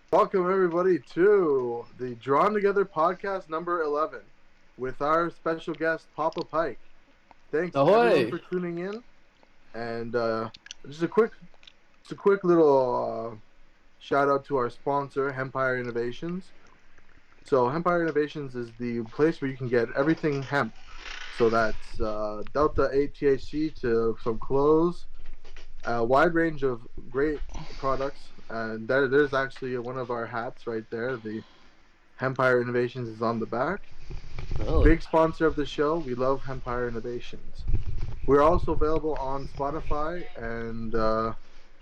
Welcome everybody to the Drawn Together podcast number 11 with our special guest Papa Pike. Thanks everyone Ahoy! for tuning in, and just a quick, little shout out to our sponsor, Hempire Innovations. So Hempire Innovations is the place where you can get everything hemp. So that's Delta 8 THC to some clothes, a wide range of great products, and there's actually one of our hats right there. The Hempire Innovations is on the back. Really? Big sponsor of the show. We love Hempire Innovations. We're also available on Spotify and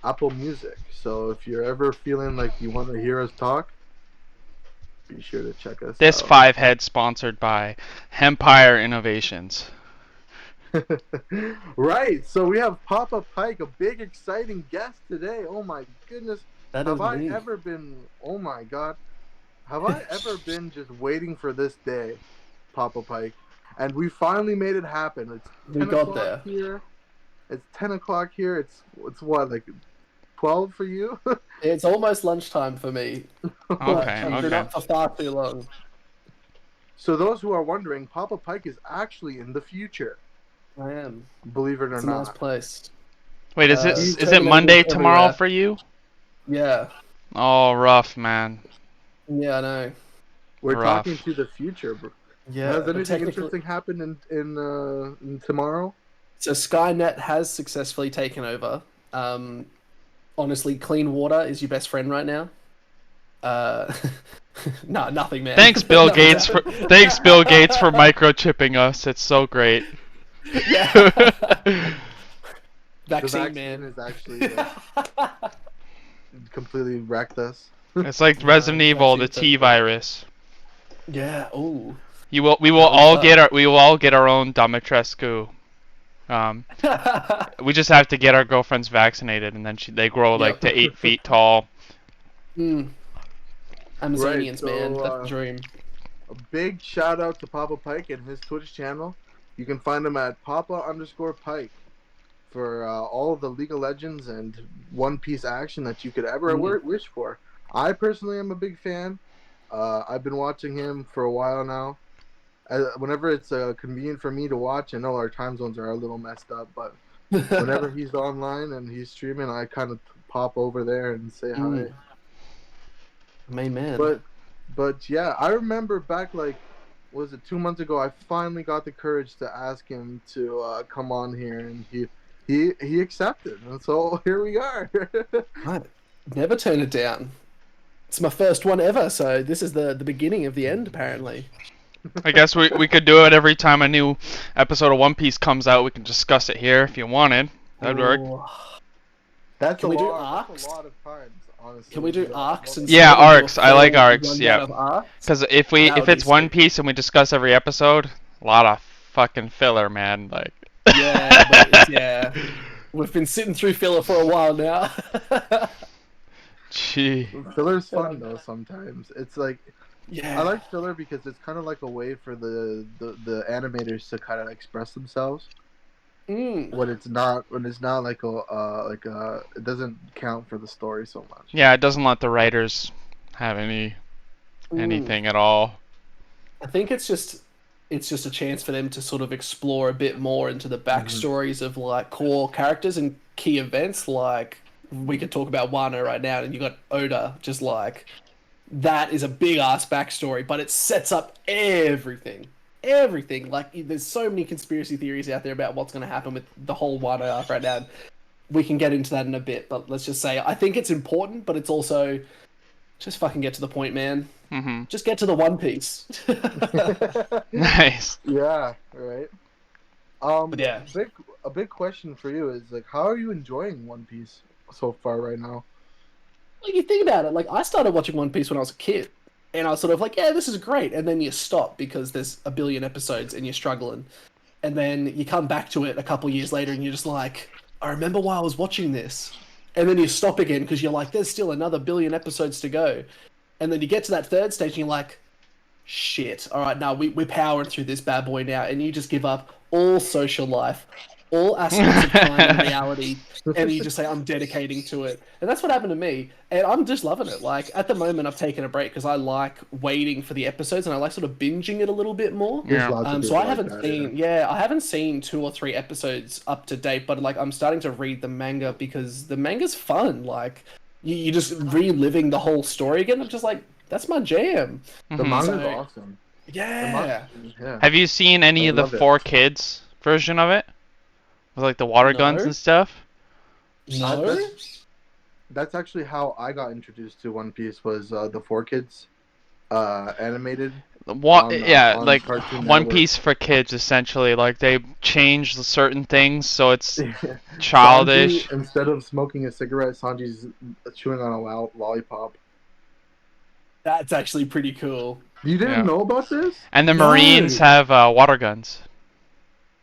Apple Music. So if you're ever feeling like you want to hear us talk, be sure to check us This out. five head sponsored by Hempire Innovations. Right. So we have Papa Pike, a big exciting guest today. Oh my goodness. That Have is I me. ever been Oh my god. Have I ever been just waiting for this day, Papa Pike? And we finally made it happen. It's We 10 got o'clock there. here. It's 10 o'clock here. It's what, like 12 for you? It's almost lunchtime for me. Okay, I've been okay. up for far too long. So those who are wondering, Papa Pike is actually in the future. I am. Believe it or It's a nice not. place. Wait, is He's it turning Monday everywhere. tomorrow for you? Yeah. Oh, rough, man. Yeah, I know. We're Rough. talking to the future. Yeah. Has but anything interesting happened in tomorrow? So Skynet has successfully taken over. Honestly, clean water is your best friend right now. No, nothing, man. Thanks, Bill Nothing's Gates for happened. thanks, Bill Gates, for microchipping us. It's so great. Yeah. The Vaccine, vaccine man. is actually completely wrecked us. It's like No, Resident it's Evil, the actually T virus. Yeah. Ooh. We will That all was get tough. we will all get our own Dimitrescu. We just have to get our girlfriends vaccinated, and then they grow like Yep. to 8 feet tall. Mm. Amazonians, so, man. That's the dream. A big shout out to Papa Pike and his Twitch channel. You can find him at Papa_Pike for all of the League of Legends and One Piece action that you could ever wish for. I personally am a big fan. I've been watching him for a while now. Whenever it's convenient for me to watch, I know our time zones are a little messed up, but whenever he's online and he's streaming, I kind of pop over there and say hi. Main man. But yeah, I remember back like, was it 2 months ago? I finally got the courage to ask him to come on here, and he accepted, and so here we are. Right. Never turn it down. It's my first one ever, so this is the beginning of the end, apparently. I guess we could do it every time a new episode of One Piece comes out. We can discuss it here if you wanted. That'd work. Ooh. That's Can a we do lot. arcs? That's a lot of times, honestly. Can we do arcs and Yeah, arcs. I like arcs, yeah. Arcs? Because That if would it's be One sick. Piece and we discuss every episode, a lot of fucking filler, man. Like. Yeah, but yeah. We've been sitting through filler for a while now. Gee. Filler's fun though. Sometimes it's like, Yeah. I like filler because it's kind of like a way for the animators to kind of express themselves. When it's not like it doesn't count for the story so much. Yeah, it doesn't let the writers have anything at all. I think it's just a chance for them to sort of explore a bit more into the backstories of like core characters and key events. Like we could talk about Wano right now, and you got Oda, just like that is a big ass backstory, but it sets up everything. Everything. Like there's so many conspiracy theories out there about what's going to happen with the whole Wano arc right now. We can get into that in a bit, but let's just say I think it's important, but it's also just fucking get to the point, man. Mm-hmm. Just get to the One Piece. Nice. Yeah. Right. But yeah. A big question for you is like, how are you enjoying One Piece so far right now? Like you think about it, like I started watching One Piece when I was a kid, and I was sort of like, yeah, this is great, and then you stop because there's a billion episodes and you're struggling, and then you come back to it a couple years later and you're just like, I remember why I was watching this, and then you stop again because you're like, there's still another billion episodes to go, and then you get to that third stage and you're like, shit, all right, now we're powering through this bad boy now, and you just give up all social life, all aspects of time and reality, and you just say, I'm dedicating to it. And that's what happened to me. And I'm just loving it. Like, at the moment, I've taken a break because I like waiting for the episodes and I like sort of binging it a little bit more. There's Yeah. lots of So people I like haven't that, seen, I haven't seen 2 or 3 episodes up to date, but like, I'm starting to read the manga because the manga's fun. Like, you just reliving the whole story again. I'm just like, that's my jam. The Mhm. manga's So, awesome. The yeah. manga, yeah. Have you seen any I of the love it. 4Kids version of it? With like the water guns No. and stuff? No? That's actually how I got introduced to One Piece was the 4Kids animated Yeah, on like Cartoon One Network. Piece for kids essentially. Like they changed certain things so it's Sanji, childish. instead of smoking a cigarette, Sanji's chewing on a lollipop. That's actually pretty cool. You didn't Yeah. know about this? And the No. Marines have water guns.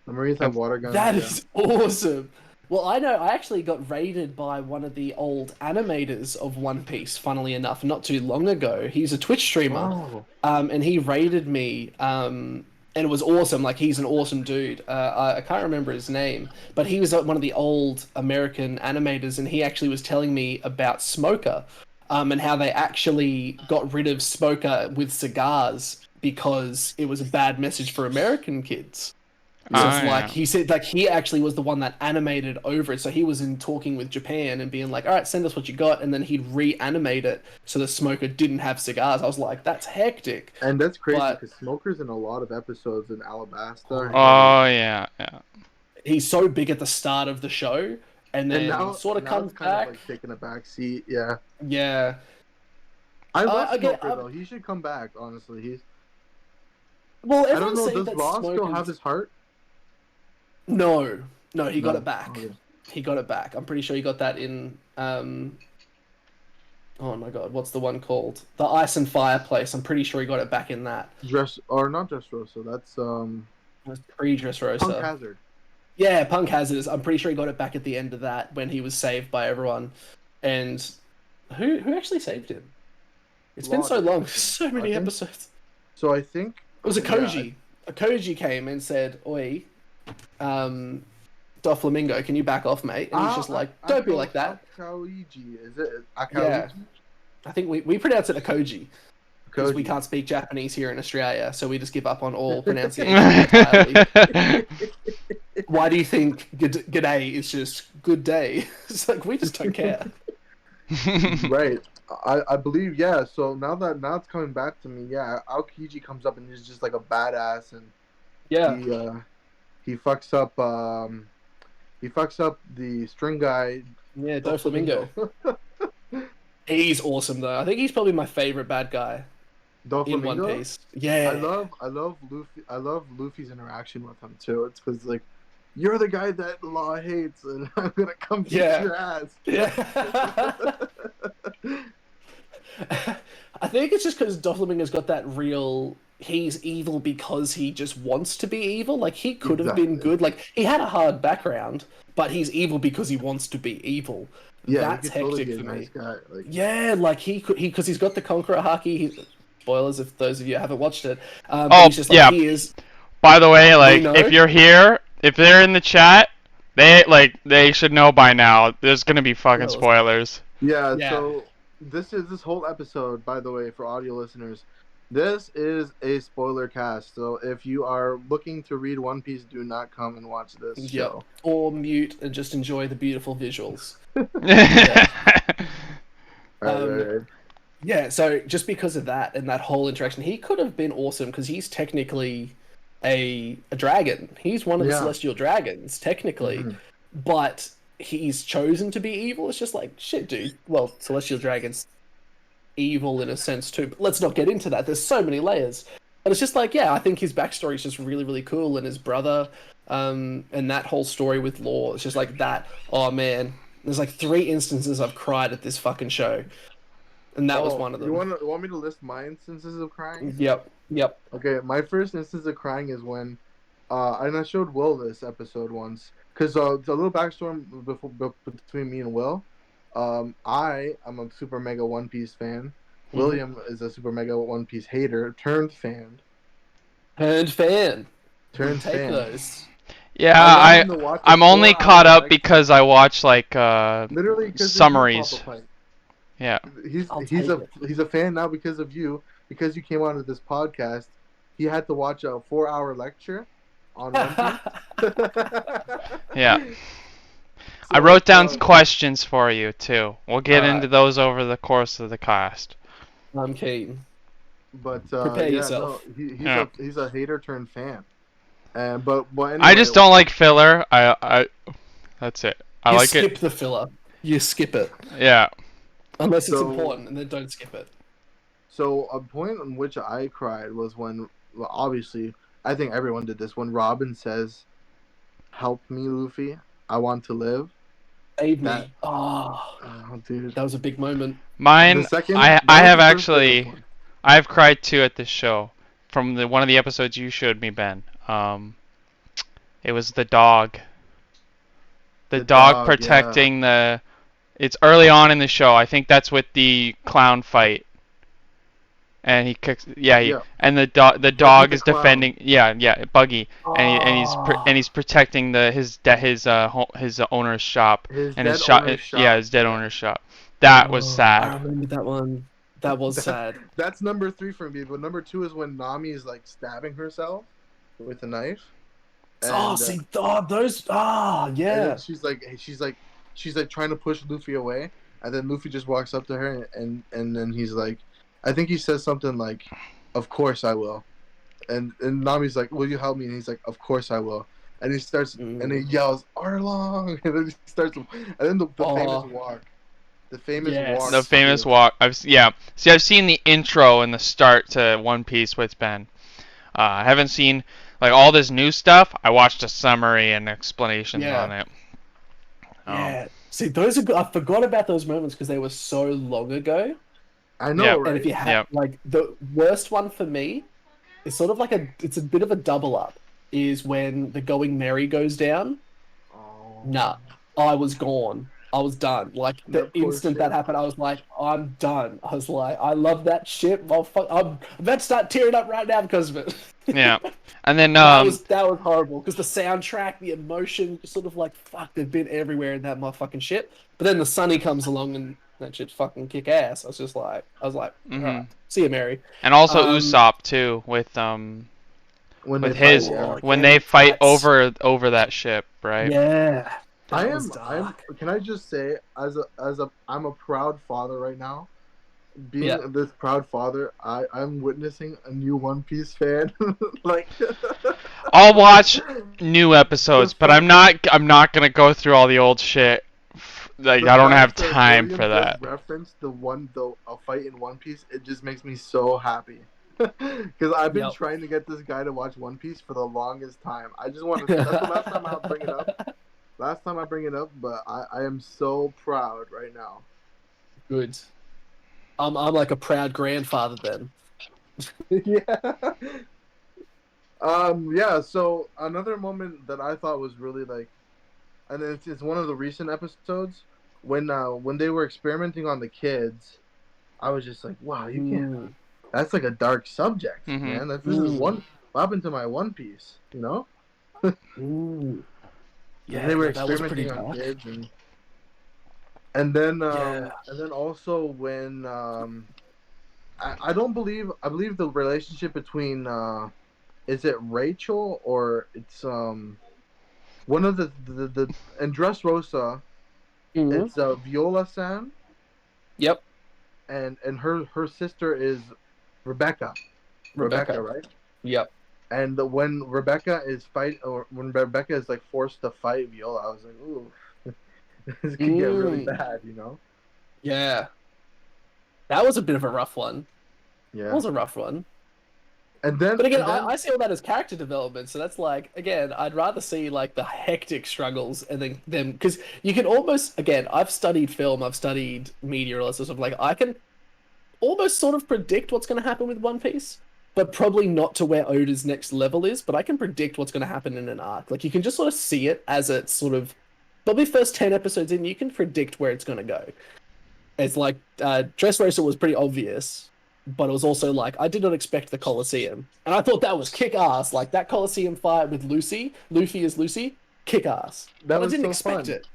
The Marines have water guns. That yeah. is awesome. Well, I know I actually got raided by one of the old animators of One Piece, funnily enough, not too long ago. He's a Twitch streamer. Oh. And he raided me, and it was awesome. Like, he's an awesome dude. I can't remember his name, but he was one of the old American animators, and he actually was telling me about Smoker, and how they actually got rid of Smoker with cigars because it was a bad message for American kids. So it's like, he said, like, he actually was the one that animated over it. So he was in talking with Japan and being like, all right, send us what you got. And then he'd reanimate it so the Smoker didn't have cigars. I was like, that's hectic. And that's crazy But- because Smoker's in a lot of episodes in Alabasta. Oh yeah, yeah. He's so big at the start of the show and then now, sort of now comes it's kind back. of like taking a back seat. Yeah. Yeah. I love again, Smoker, though. He should come back, honestly. He's. Well, I don't everyone's know, saying does that Ross still Smoker's- have his heart? No, he got No. it back. Okay. He got it back. I'm pretty sure he got that in. Oh my god, what's the one called? The Ice and Fireplace. I'm pretty sure he got it back in that. Not Dressrosa. That's It was pre-Dressrosa. Punk Hazard. Yeah, Punk Hazard. I'm pretty sure he got it back at the end of that when he was saved by everyone. And who actually saved him? It's been so long. So many I think- episodes. So I think It was a yeah, Koji. A Koji came and said, "Oi, Doflamingo, can you back off, mate?" And he's just like, "Don't be like that." Akaoiji, is it? Akaoiji? Yeah. I think we pronounce it a Koji because we Koji. can't speak Japanese here in Australia, so we just give up on all pronunciation entirely. Why do you think g'day is just good day? It's like, we just don't care. Right. I believe, yeah. So now it's coming back to me, yeah. Aokiji comes up and he's just like a badass, and Yeah. he fucks up the string guy. Yeah, Doflamingo. He's awesome though. I think he's probably my favorite bad guy in One Doflamingo. Piece. Yeah. I love Luffy. I love Luffy's interaction with him too. It's because like, you're the guy that Law hates, and I'm gonna come kick Yeah. your ass. Yeah. I think it's just because Doflamingo's got that real. He's evil because he just wants to be evil. Like, he could have been Exactly. good. Like, he had a hard background, but he's evil because he wants to be evil. Yeah, That's he could totally hectic be a for me. nice guy. Like, Yeah, like he could, because he's got the Conqueror Haki. Spoilers if those of you haven't watched it. Oh, But he's just like, yeah. he is. By the way, like know? if you're here, if they're in the chat, they should know by now. There's gonna be fucking spoilers. yeah. Yeah. So this whole episode, by the way, for audio listeners, this is a spoiler cast. So if you are looking to read One Piece, do not come and watch this Yep. show. Or mute and just enjoy the beautiful visuals. Right. Yeah, so just because of that and that whole interaction, he could have been awesome because he's technically a dragon. He's one of the Yeah. celestial dragons, technically. Mhm. But he's chosen to be evil. It's just like, shit, dude. Well, celestial dragons evil in a sense too, but let's not get into that. There's so many layers. But it's just like, yeah, I think his backstory is just really, really cool, and his brother, and that whole story with Law, it's just like that. Oh man, there's like 3 instances I've cried at this fucking show, and that was one of them. You want me to list my instances of crying? Yep. Okay, my first instance of crying is when, and I showed Will this episode once, because it's a little backstory between me and Will. I am a super mega One Piece fan. William is a super mega One Piece hater turned fan. Turned fan. Turned Take fan. those. Yeah, allowed him to watch a I'm only 4-hour caught up lecture. because I watch like Literally because of you, summaries. Papa Pike. Yeah. I'll take it. He's a fan now because of you. Because you came onto this podcast, he had to watch a 4-hour lecture on One Piece. Yeah. I So, wrote down questions for you too. We'll get into alright. those over the course of the cast. I'm keen. But Prepare yeah, yourself. no, Yeah. he's a hater turned fan. And but I anyway, just don't like filler. I that's it. I You like skip it. the filler. You skip it. Yeah. Unless it's So- important, and then don't skip it. So a point on which I cried was when, well, obviously, I think everyone did this. When Robin says, "Help me, Luffy. I want to live." Save That- me. Oh, Oh, dude. that was a big moment. Mine The second, I that I was have the first favorite actually one. I've cried too at this show from the one of the episodes you showed me, Ben. It was the dog. The The dog dog, protecting the. It's early on in the show. I think that's with the clown fight. And he kicks. Yeah, Yeah. and the dog. The dog the is clown. defending. Yeah, yeah, Buggy, Oh. and he's protecting his owner's shop His and dead his shop. owner's shop. Yeah, his dead owner's shop. That was Oh, I sad. remember that one. That was That- sad. That's number 3 for me. But number 2 is when Nami is like stabbing herself with a knife. Oh, see, those. Ah, And yeah. then she's like trying to push Luffy away, and then Luffy just walks up to her, and then he's like, I think he says something like, "Of course I will," and Nami's like, "Will you help me?" And he's like, "Of course I will," and he starts and he yells, "Arlong!" and then he starts, and then the famous walk, the famous Yes. walk, The famous too. walk. See, I've seen the intro and the start to One Piece with Ben. I haven't seen like all this new stuff. I watched a summary and explanations Yeah. on it. Yeah. See, those are good. I forgot about those moments because they were so long ago. I know, Yeah. right? And if you have Yep. like the worst one for me, it's sort of like it's a bit of a double up. Is when the Going Merry goes down. Oh. Nah, I was gone. I was done. Like the That poor instant that ship. happened, I was like, I'm done. I was like, I love that ship. I'm about to start tearing up right now because of it. Yeah. And then that was horrible because the soundtrack, the emotion, just sort of like fuck, they've been everywhere in that motherfucking shit. But then the Sunny comes along and that shit fucking kick ass. I was like, Mhm. "Alright, see you, Mary." and also um, Usopp too with when with they his fight, yeah. when yeah, they fight that's- over that ship, right? Yeah, that I was am. dark. Can I just say, I'm a proud father right now. Being Yeah. this proud father, I'm witnessing a new One Piece fan. like, I'll watch new episodes, but I'm not gonna go through all the old shit. Like the I don't have fact that time William for that. just referenced a fight in One Piece. It just makes me so happy. Because I've been Yep. trying to get this guy to watch One Piece for the longest time. I just want to. That's the last time I'll bring it up. Last time I bring it up, but I am so proud right now. Good. I'm like a proud grandfather then. Yeah. Yeah, so another moment that I thought was really like, and it's one of the recent episodes when they were experimenting on the kids. I was just like, wow, you can't. That's like a dark subject, Mhm. man. This is what happened to my One Piece, you know? Ooh. And they were that was pretty experimenting on dark. kids, and then Yeah. and then also when I don't believe I believe the relationship between is it Rachel or it's one of the in Dressrosa Mhm. it's Viola San Yep. and her sister is Rebecca. Rebecca, right? Yep. And when Rebecca is when Rebecca is like forced to fight Viola, I was like, ooh, this could get really bad, you know? Yeah. That was a bit of a rough one. That Yeah. was a rough one. And then, But again, and then I see all that as character development. So that's like, again, I'd rather see like the hectic struggles and then them because you can almost, again, I've studied film, I've studied media, all that sort of like I can almost sort of predict what's going to happen with One Piece, but probably not to where Oda's next level is. But I can predict what's going to happen in an arc. Like you can just sort of see it as it's sort of probably first 10 episodes in, you can predict where it's going to go. It's like Dressrosa was pretty obvious. but it was also like I did not expect the Colosseum, and I thought that was kick ass. Like that Colosseum fight with Luffy as Lucy, kick ass. That But I was didn't so expect fun. it.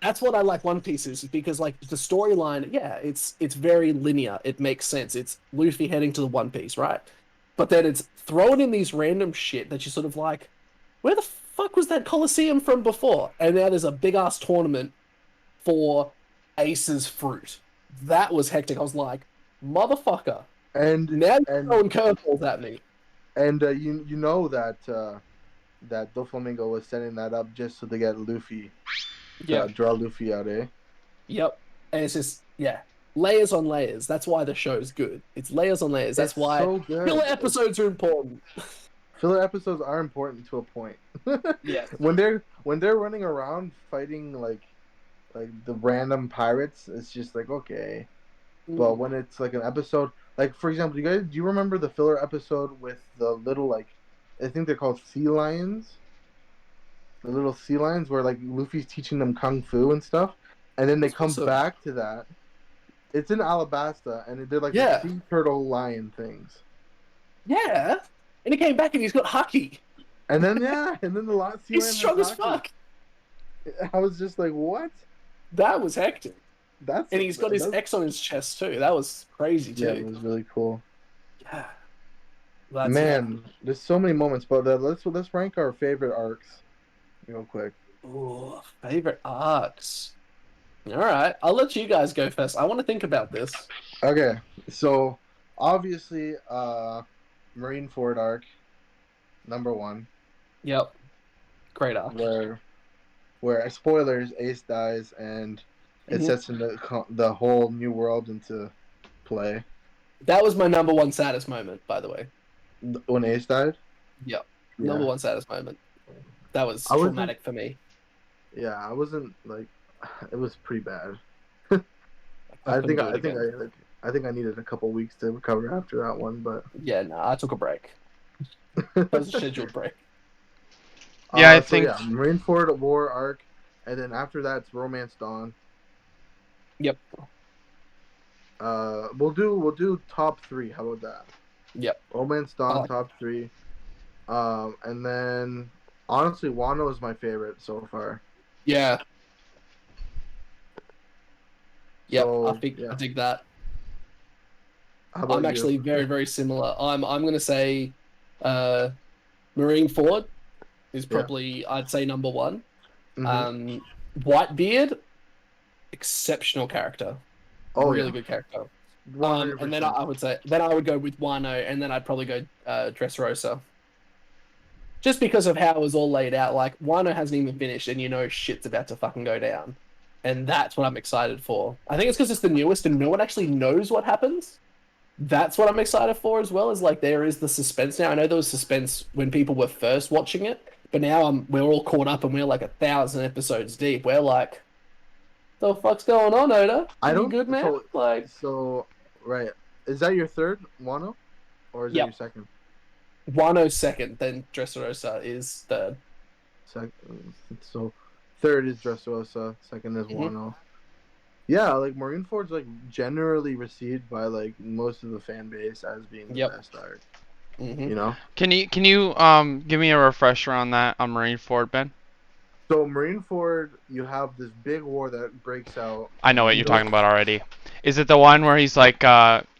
That's what I like One Piece is because like the storyline, yeah, it's very linear. It makes sense. It's Luffy heading to the One Piece, right? But then it's thrown in these random shit that you sort of like, where the fuck was that Colosseum from before? And now there's a big ass tournament for Ace's fruit. That was hectic. I was like, motherfucker. And Now you're and throwing curveballs at me. and you know that that Doflamingo was setting that up just so to get Luffy to Yep. draw Luffy out, eh? Yep. And it's just, yeah, layers on layers. That's why the show's good. It's layers on layers. That's It's why so good. filler episodes are important. Filler episodes are important to a point. Yes. When they're running around fighting like the random pirates, it's just like okay. But when it's like an episode, like for example, do you remember the filler episode with the little like, I think they're called sea lions, the little sea lions where like Luffy's teaching them kung fu and stuff, and then they That's come awesome. back to that. It's in Alabasta, and they're like Yeah. the sea turtle lion things. Yeah. And he came back and he's got Haki. And then and then the last sea He's lion strong has as Haki. fuck. I was just like, what? That was hectic. That's And he's got his X on his chest too. That was crazy yeah, it too. was really cool. Yeah. That's Man, there's so many moments, but let's rank our favorite arcs real quick. Ooh, favorite arcs. All right, I'll let you guys go first. I want to think about this. Okay, so obviously, Marineford arc, number one, Yep, great arc. where spoilers, Ace dies and it Mhm. sets in the whole new world into play. That was my number one saddest moment, by the way. When Ace died. Yep, Yeah. number one saddest moment. That was I wasn't- traumatic for me. Yeah, I wasn't like, it was pretty bad. I I couldn't think do it again. I think I needed a couple weeks to recover after that one, but Yeah, no, I took a break. That was a scheduled break. Yeah, I so think- yeah, Marineford War arc, and then after that it's Romance Dawn. Yep. We'll do top three. How about that? Yep. Romance Dawn like top three. And then honestly, Wano is my favorite so far. Yeah. Yep, So, I think yeah. I dig that. How about I'm you? actually very, very similar. I'm gonna say Marineford is probably I'd say number one. Mhm. Whitebeard, exceptional character. Oh, really yeah. good character. 100%. And then I would say I would go with Wano, and then I'd probably go Dressrosa. Just because of how it was all laid out, like Wano hasn't even finished, and you know shit's about to fucking go down, and that's what I'm excited for. I think it's because it's the newest, and no one actually knows what happens. That's what I'm excited for as well. Is like there is the suspense now. I know there was suspense when people were first watching it, but now we're all caught up, and we're like 1,000 episodes deep. We're like, the fuck's going on, Oda? I You don't good, man? Right. Is that your third Wano, or is that Yep. your second? Wano's second, then Dressrosa is third. So third is Dressrosa, second is Mhm. Wano. Yeah, like Marineford's like generally received by like most of the fan base as being the Yep. best arc. Mhm. You know. Can you give me a refresher on that on Marineford, Ben? So Marineford, you have this big war that breaks out. I know what you're talking about already. Is it the one where he's like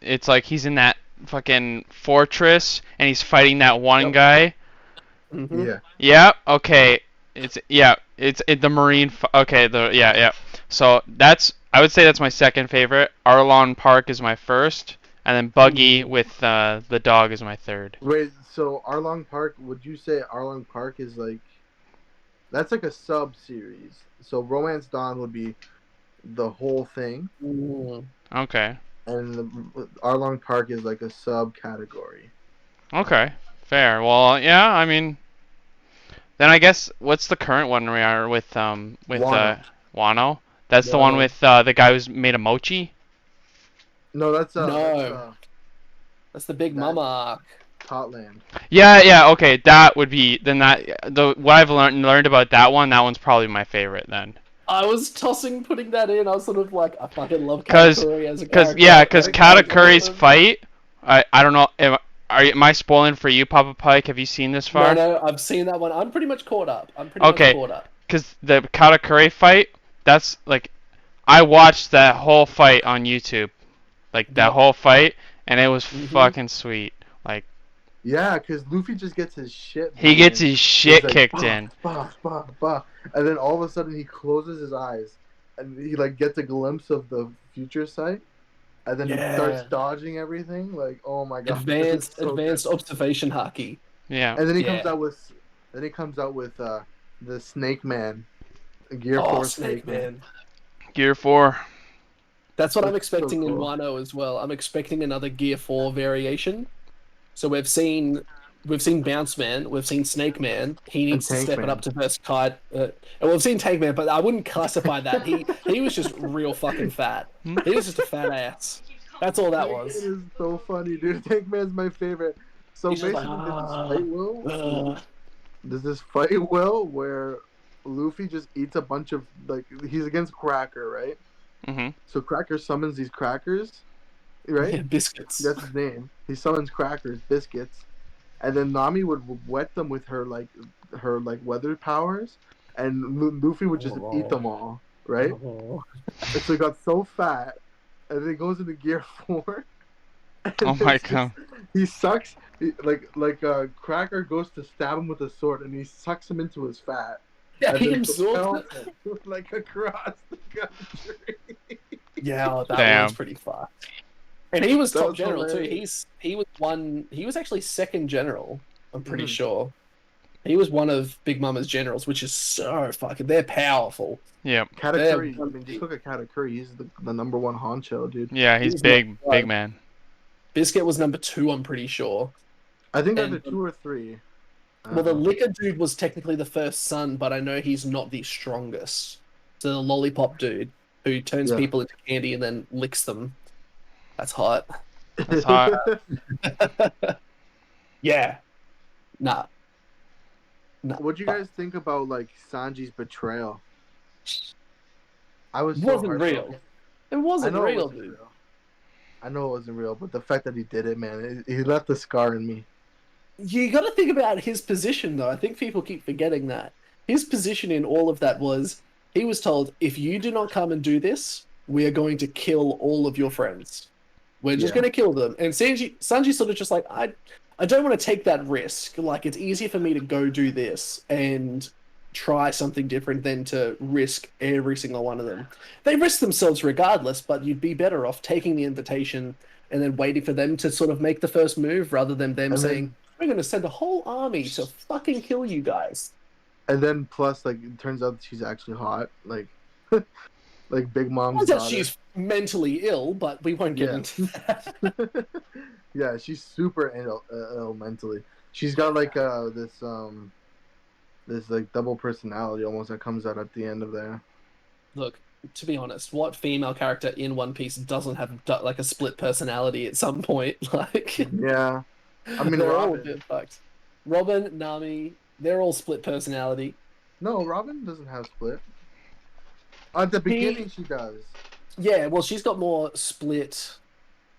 it's like he's in that fucking fortress and he's fighting that one Yep. guy? Mhm. Yeah. Yeah, okay. It's the Marine okay, yeah. So I would say that's my second favorite. Arlon Park is my first, and then Buggy with the dog is my third. Wait, so Arlong Park? Would you say Arlong Park is like? That's like a sub series. So Romance Dawn would be the whole thing, Mhm. Okay. and Arlong Park is like a subcategory. Okay. Fair. Well, yeah, I mean then I guess what's the current one we are with Wano. Wano? That's the one Wano. with the guy who's made a mochi? No, that's No. That's the Big that- Mama arc. Totland. Yeah, okay. That would be then what I've learned about that one's probably my favorite then. I was putting that in. I was sort of like, I fucking love 'Cause- Katakuri as a Cause character. yeah, cause Like, I love Katakuri's him. fight I don't know. Am I spoiling for you, Papa Pike? Have you seen this far? No, I've seen that one. I'm pretty much caught up. Okay, because the Katakuri fight, that's like, I watched that whole fight on YouTube, like that Yep. whole fight, and it was Mhm. fucking sweet. Like, Yeah, because Luffy just gets his shit. he gets beaten. his shit He's like, kicked bah, in. bah, bah, bah. And then all of a sudden he closes his eyes, and he like gets a glimpse of the future sight, and then he starts Yeah. dodging everything. Like, oh my god, this is so Advanced good. observation haki. Yeah. And then he Yeah. comes out with the Snake Man, Gear Oh, 4 Snake Man. Gear 4. That's what I'm Looks so expecting in cool. Wano as well. I'm expecting another Gear 4 variation. So we've seen Bounce Man, we've seen Snake Man. He needs to Tank step it Man. up to first kite. And we've seen Tank Man, but I wouldn't classify that. He was just real fucking fat. He was just a fat ass. That's all that Tank was. Man is so funny, dude. Tank Man's my favorite. So He's just basically, like, there's this fight where Luffy just eats a bunch of, like, he's against Cracker, right? Mhm. So Cracker summons these crackers, right? yeah, biscuits. That's his name. He summons crackers, biscuits, and then Nami would wet them with her weather powers, and Luffy would just eat them all, right? Oh. And so he got so fat, and then he goes into Gear 4. And Oh my it's god. he sucks. Cracker goes to stab him with a sword, and he sucks him into his fat. Yeah, And he then absorbed propels him, like, across the country. Yeah, that Damn. was pretty fucked. And he was That top was general hilarious. too. He was actually second general, I'm pretty Mhm. sure. He was one of Big Mama's generals, which is so fucking they're powerful. Yep. Katakuri. They're- I mean, just look at Katakuri. He's the number one honcho, dude. Yeah, he's He's big, not- big man. Biscuit was number 2, I'm pretty sure. I think And- either 2 or 3. Well, the liquor dude was technically the first son, but I know he's not the strongest. So the lollipop dude who turns Yeah. people into candy and then licks them. That's hot. That's hot. Yeah. Nah. What'd you guys think about, like, Sanji's betrayal? I was It so wasn't real. heartbroken. It I wasn't know it real, wasn't dude. real. I know it wasn't real, but the fact that he did it, man, he left a scar in me. You got to think about his position, though. I think people keep forgetting that. His position in all of that was he was told, if you do not come and do this, we are going to kill all of your friends. We're just Yeah. going to kill them. And Sanji's sort of just like, I don't want to take that risk. Like, it's easier for me to go do this and try something different than to risk every single one of them. They risk themselves regardless, but you'd be better off taking the invitation and then waiting for them to sort of make the first move rather than them And saying, then, we're going to send a whole army to fucking kill you guys. and then plus, like, it turns out she's actually hot, like, like Big Mom's Turns out daughter. she's mentally ill, but we won't get Yeah. into that. Yeah, she's super ill mentally. She's got like this like double personality almost that comes out at the end of there. Look, to be honest, what female character in One Piece doesn't have like a split personality at some point? Like, Yeah, I mean they're all a Robin. bit fucked. Robin, Nami, they're all split personality. No, Robin doesn't have split. At the beginning, she does. Yeah, well, she's got more split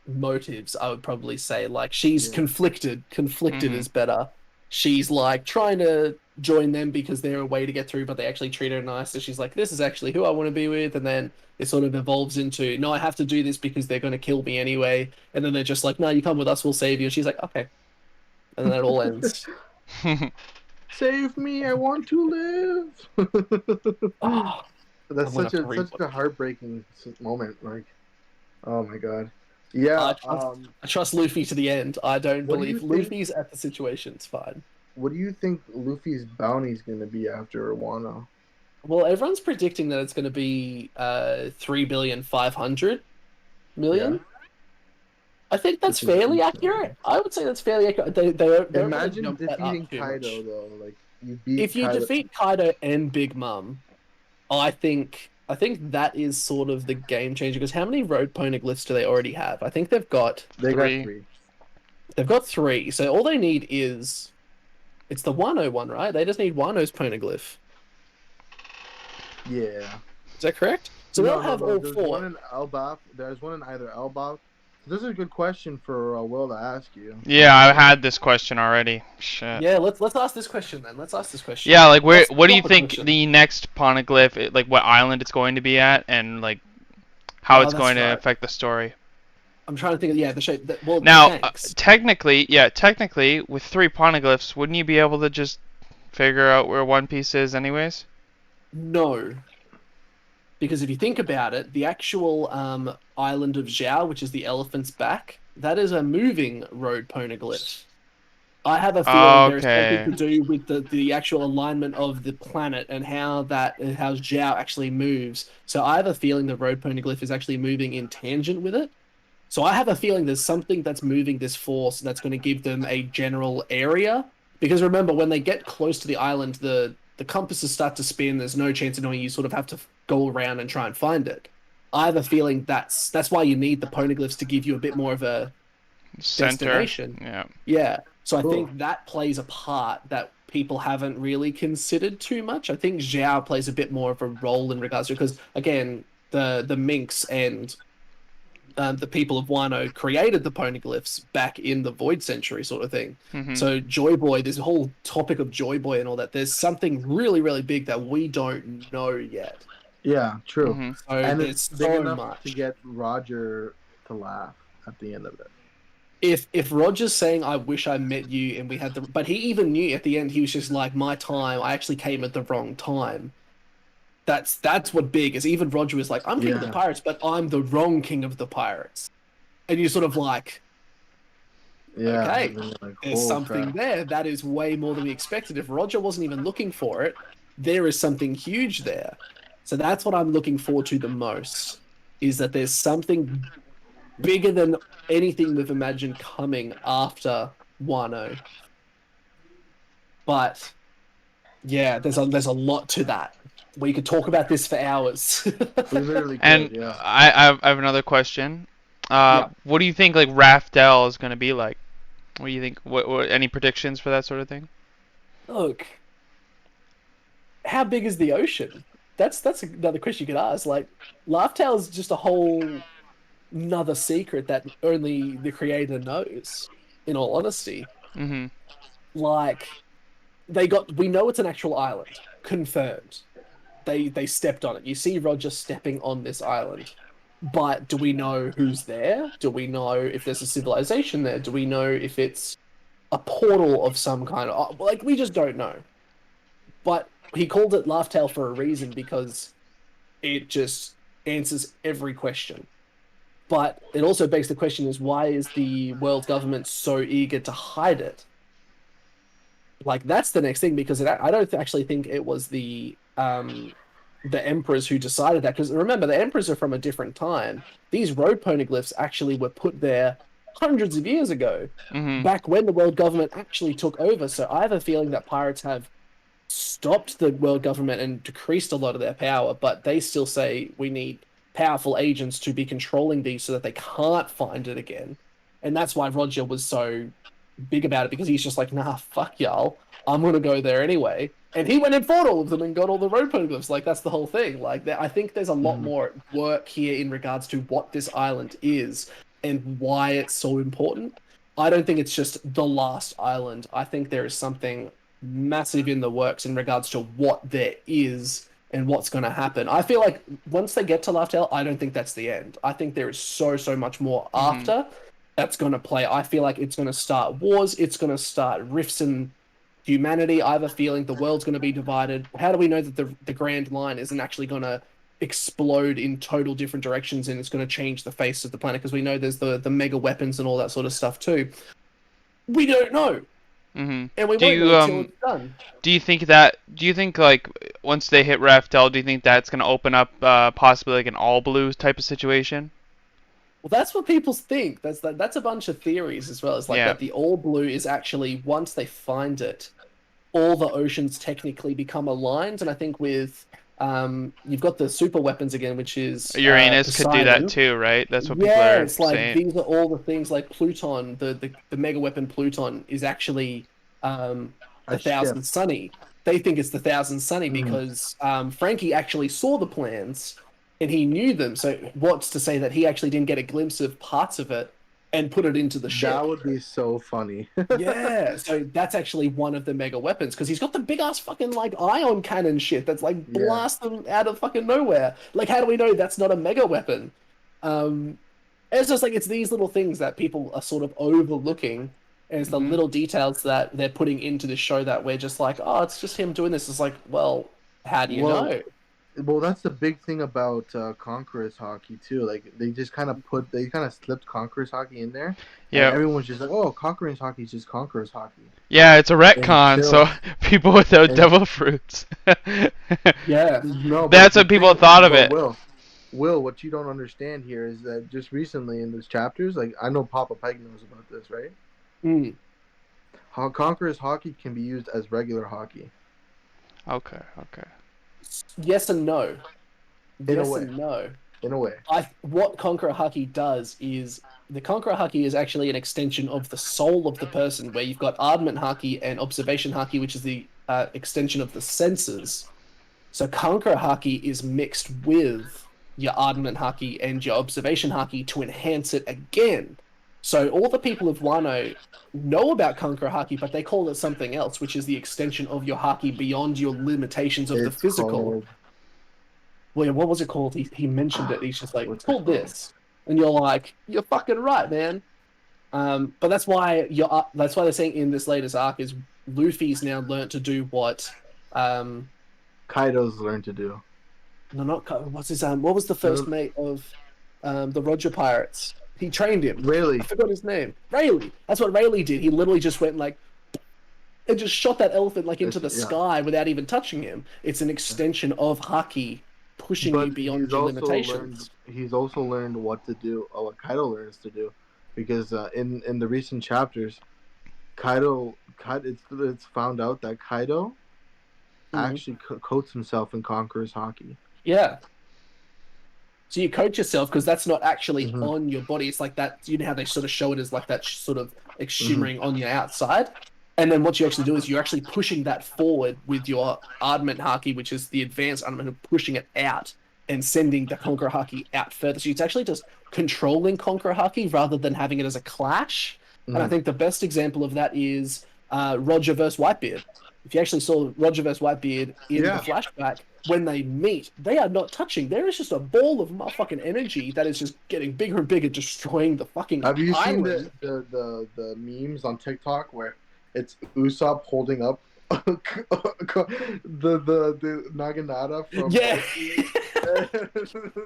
motives, I would probably say. Like, she's Yeah. conflicted. Conflicted Mhm. is better. She's like trying to join them because they're a way to get through, but they actually treat her nice. So she's like, this is actually who I want to be with. And then it sort of evolves into, no, I have to do this because they're going to kill me anyway. And then they're just like, no, you come with us, we'll save you. And she's like, okay. And then it all ends. Save me! I want to live. Oh, That's I'm gonna such have to read a heartbreaking moment. Like, oh my god. Yeah. I trust Luffy to the end. I don't What do you believe think- Luffy's at the situation. It's fine. What do you think Luffy's bounty is going to be after Wano? Well, everyone's predicting that it's going to be 3,500,000,000. Yeah. I think that's Which is fairly decent. accurate. I would say that's fairly accurate. They don't really Imagine jump that up defeating too Kaido much. though. Like you beat. If you Kaido. defeat Kaido and Big Mom, I think that is sort of the game changer. Because how many road poneglyphs do they already have? I think they've got they Three. got 3. they've got 3. So all they need is it's the Wano one, right? They just need Wano's poneglyph. Yeah. Is that correct? So they'll have all There's 4. one in Elbaf. There's one in either Elbaf This is a good question for Will to ask you. Yeah, I had this question already. Shit. Yeah, let's ask this question then. Let's ask this question. Yeah, like where? What's What do you the think question? the next poneglyph, like what island it's going to be at, and like how Oh, it's that's going to right. affect the story? I'm trying to think of the shape. Well, the Now, Shanks. technically, with 3 poneglyphs, wouldn't you be able to just figure out where One Piece is, anyways? No, because if you think about it, the actual island of Zhao, which is the elephant's back, that is a moving road poneglyph. I have a feeling there is something Okay. to do with the actual alignment of the planet and how Zhao actually moves. So I have a feeling the road poneglyph is actually moving in tangent with it. So I have a feeling there's something that's moving this force that's going to give them a general area. Because remember, when they get close to the island, the compasses start to spin. There's no chance of knowing. You sort of have to go around and try and find it. I have a feeling that's why you need the poneglyphs to give you a bit more of a Center. destination. Yeah. Yeah. So I Cool. think that plays a part that people haven't really considered too much. I think Zhao plays a bit more of a role in regards to because again, the minks and the people of Wano created the poneglyphs back in the Void Century sort of thing. Mhm. So Joy Boy, this whole topic of Joy Boy and all that, there's something really, really big that we don't know yet. Yeah, true. Mhm. So And it's there's big so enough to much. get Roger to laugh at the end of it. If Roger's saying I wish I met you and we had but he even knew at the end he was just like my time, I actually came at the wrong time. That's what big is. Even Roger was like, I'm king of the Yeah. pirates, but I'm the wrong king of the pirates. And you're sort of like, Yeah. okay, And then you're like, there's oh something crap. there that is way more than we expected. If Roger wasn't even looking for it, there is something huge there. So that's what I'm looking forward to the most, is that there's something bigger than anything we've imagined coming after Wano. But yeah, there's a lot to that. We could talk about this for hours. We literally And could, yeah. I have another question. Yeah. What do you think like Raftel is going to be like? What do you think? What any predictions for that sort of thing? Look, how big is the ocean? That's another question you could ask. Like, Laugh Tale is just a whole another secret that only the creator knows, in all honesty. Mhm. Like we know it's an actual island. Confirmed. They stepped on it. You see Roger stepping on this island. But do we know who's there? Do we know if there's a civilization there? Do we know if it's a portal of some kind of like we just don't know. But he called it Laugh Tale for a reason because it just answers every question. But it also begs the question is why is the world government so eager to hide it? Like that's the next thing because I don't actually think it was the emperors who decided that because remember the emperors are from a different time. These road poneglyphs actually were put there hundreds of years ago, Mhm. back when the world government actually took over. So I have a feeling that pirates have stopped the world government and decreased a lot of their power, but they still say we need powerful agents to be controlling these so that they can't find it again. And that's why Roger was so big about it because he's just like, nah, fuck y'all. I'm gonna go there anyway. And he went and fought all of them and got all the road poneglyphs. Like that's the whole thing. Like I think there's a lot Mhm. more work here in regards to what this island is and why it's so important. I don't think it's just the last island. I think there is something massive in the works in regards to what there is and what's going to happen. I feel like once they get to Laugh Tale, I don't think that's the end. I think there is so much more Mhm. after that's going to play. I feel like it's going to start wars. It's going to start rifts in humanity. I have a feeling the world's going to be divided. How do we know that the Grand Line isn't actually going to explode in total different directions and it's going to change the face of the planet? Because we know there's the mega weapons and all that sort of stuff too. We don't know, Mhm. and we Do won't know you until it's done. do you think like once they hit Raftel, do you think that's gonna open up possibly like an all blue type of situation? Well, that's what people think. That's a bunch of theories as well. It's like Yeah. that the all blue is actually once they find it, all the oceans technically become aligned. And I think with you've got the super weapons again, which is Uranus could do that Poseidon. too, right? That's what people Yeah, are it's like saying. these are all the things like Pluton, the mega weapon Pluton is actually A the ship. Thousand Sunny. They think it's the Thousand Sunny Mhm. because Frankie actually saw the plans and he knew them. So what's to say that he actually didn't get a glimpse of parts of it and put it into the ship? That would be so funny. Yeah, so that's actually one of the mega weapons because he's got the big ass fucking like ion cannon shit that's like Yeah. blast them out of fucking nowhere. Like, how do we know that's not a mega weapon? Um, it's just like it's these little things that people are sort of overlooking, and it's the Mhm. little details that they're putting into the show that we're just like, oh, it's just him doing this. It's like, well, how do you Well, know? well, that's the big thing about Conqueror's hockey too. Like they just kind of slipped Conqueror's hockey in there, and Yep. everyone's just like, "Oh, Conqueror's hockey is just Conqueror's hockey." Yeah, it's a retcon, Until so people without and devil fruits. Yeah, no, That's but what people thought of it. Will, what you don't understand here is that just recently in those chapters, like I know Papa Pike knows about this, right? mm. How Conqueror's hockey can be used as regular hockey Okay, okay. Yes and no. in a Yes way. and no. In a way, What Conqueror Haki does is the Conqueror Haki is actually an extension of the soul of the person, where you've got Ardment Haki and Observation Haki, which is the extension of the senses. So Conqueror Haki is mixed with your Ardment Haki and your Observation Haki to enhance it again. So all the people of Wano know about Conqueror Haki, but they call it something else, which is the extension of your Haki beyond your limitations of the it's physical. called Well, yeah, what was it called? He mentioned it. He's just like, it's what's it called called? this, and you're like, you're fucking right, man. But that's why they're saying in this latest arc is Luffy's now learnt to do what, Kaido's learned to do. no, not what's his what was the first mate of, the Roger Pirates? He trained him. Really? I forgot his name. Rayleigh. That's what Rayleigh did. He literally just went like, and just shot that elephant like into the sky without even touching him. It's an extension of Haki pushing you beyond your limitations. He's also learned what to do, or what Kaido learns to do, because in the recent chapters, it's found out that Kaido actually coats himself in Conqueror's hockey. Yeah. So you coach yourself because that's not actually on your body. It's like that. You know how they sort of show it as like that sort of like shimmering on your outside. And then what you actually do is you're actually pushing that forward with your Ardment Haki, which is the advanced Ardment, pushing it out and sending the Conqueror Haki out further. So it's actually just controlling Conqueror Haki rather than having it as a clash. And I think the best example of that is Roger versus Whitebeard. If you actually saw Roger versus Whitebeard in the flashback, when they meet, they are not touching. There is just a ball of motherfucking energy that is just getting bigger and bigger, destroying the fucking Have you island. seen the memes on TikTok where it's Usopp holding up the Naginata from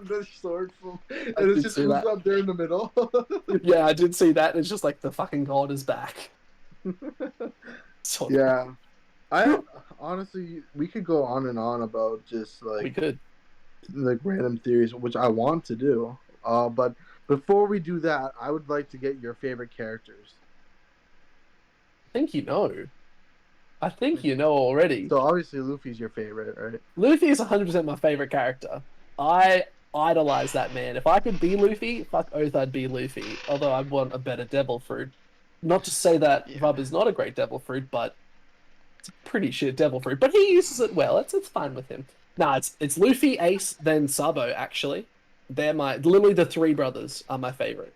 the sword from, and it's just Usopp there in the middle. Yeah, I did see that. It's just like the fucking god is back. Yeah, I honestly, we could go on and on about just like we could like random theories, which I want to do. But before we do that, I would like to get your favorite characters. I think you know. I think you know already. So obviously Luffy's your favorite, right? Luffy is 100% my favorite character. I idolize that man. If I could be Luffy, fuck oath I'd be Luffy. Although I want a better devil fruit. Not to say that Rub is not a great devil fruit, but it's a pretty shit devil fruit. But he uses it well. It's fine with him. Nah, it's Luffy, Ace, then Sabo, actually. They're literally the three brothers are my favorite.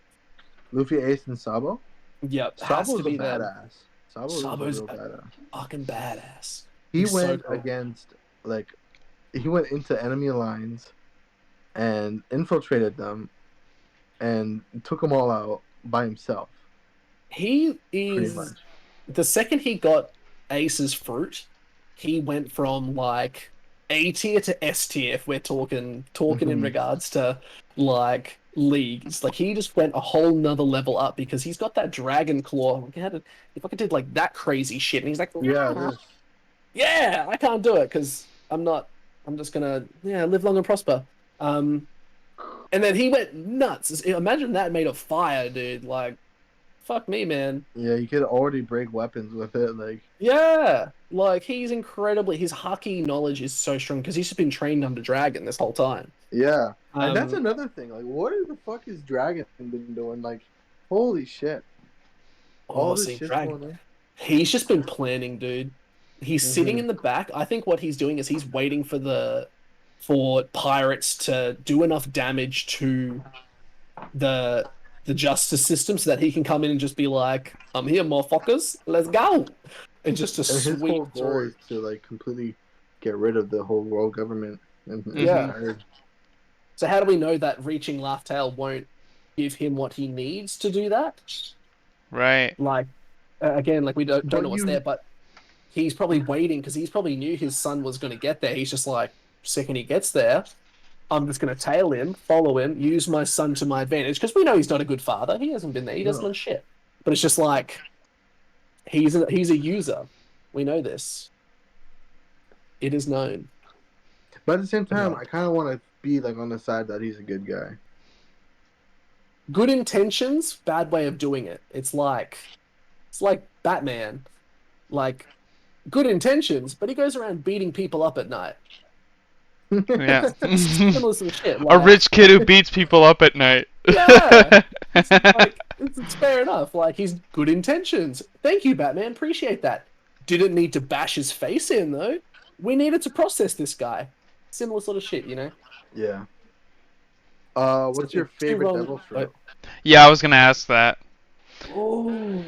Luffy, Ace, and Sabo? Yep. Sabo's a badass. Sabo's a badass. Fucking badass. He went against, like, he went into enemy lines and infiltrated them and took them all out by himself. He is, the second he got Ace's fruit, he went from like A tier to S tier if we're talking in regards to like leagues. Like he just went a whole nother level up because he's got that dragon claw. If I could did like that crazy shit, and he's like, yeah, I can't do it because I'm just gonna live long and prosper. And then he went nuts. Imagine that made of fire, dude. Like, fuck me, man. Yeah, you could already break weapons with it, like. Yeah, like he's incredibly. His Haki knowledge is so strong because he's just been trained under Dragon this whole time. Yeah, and that's another thing. Like, what the fuck is Dragon been doing? Like, holy shit! All this shit going on. He's just been planning, dude. He's sitting in the back. I think what he's doing is he's waiting for the for pirates to do enough damage to the justice system so that he can come in and just be like, "I'm here, motherfuckers, let's go," and just to And his sweep whole goal through. is to like completely get rid of the whole world government. And Yeah. tired. So how do we know that reaching Laugh Tale won't give him what he needs to do that? Right. Like, again, like we don't But know what's there, but he's probably waiting because he's probably knew his son was going to get there. He's just like, second he gets there, I'm just going to tail him, follow him, use my son to my advantage because we know he's not a good father. He hasn't been there. He doesn't No. learn shit. But it's just like he's a user. We know this. It is known. But at the same time, Yeah. I kind of want to be like on the side that he's a good guy. Good intentions, bad way of doing it. It's like Batman. Like good intentions, but he goes around beating people up at night. Yeah. Similar sort of shit. A Like, rich kid who beats people up at night. Yeah. It's fair enough. Like he's good intentions. Thank you, Batman. Appreciate that. Didn't need to bash his face in though. We needed to process this guy. Similar sort of shit, you know. Yeah. What's your Two favorite wrong- devil fruit? Yeah, I was gonna ask that. Oh,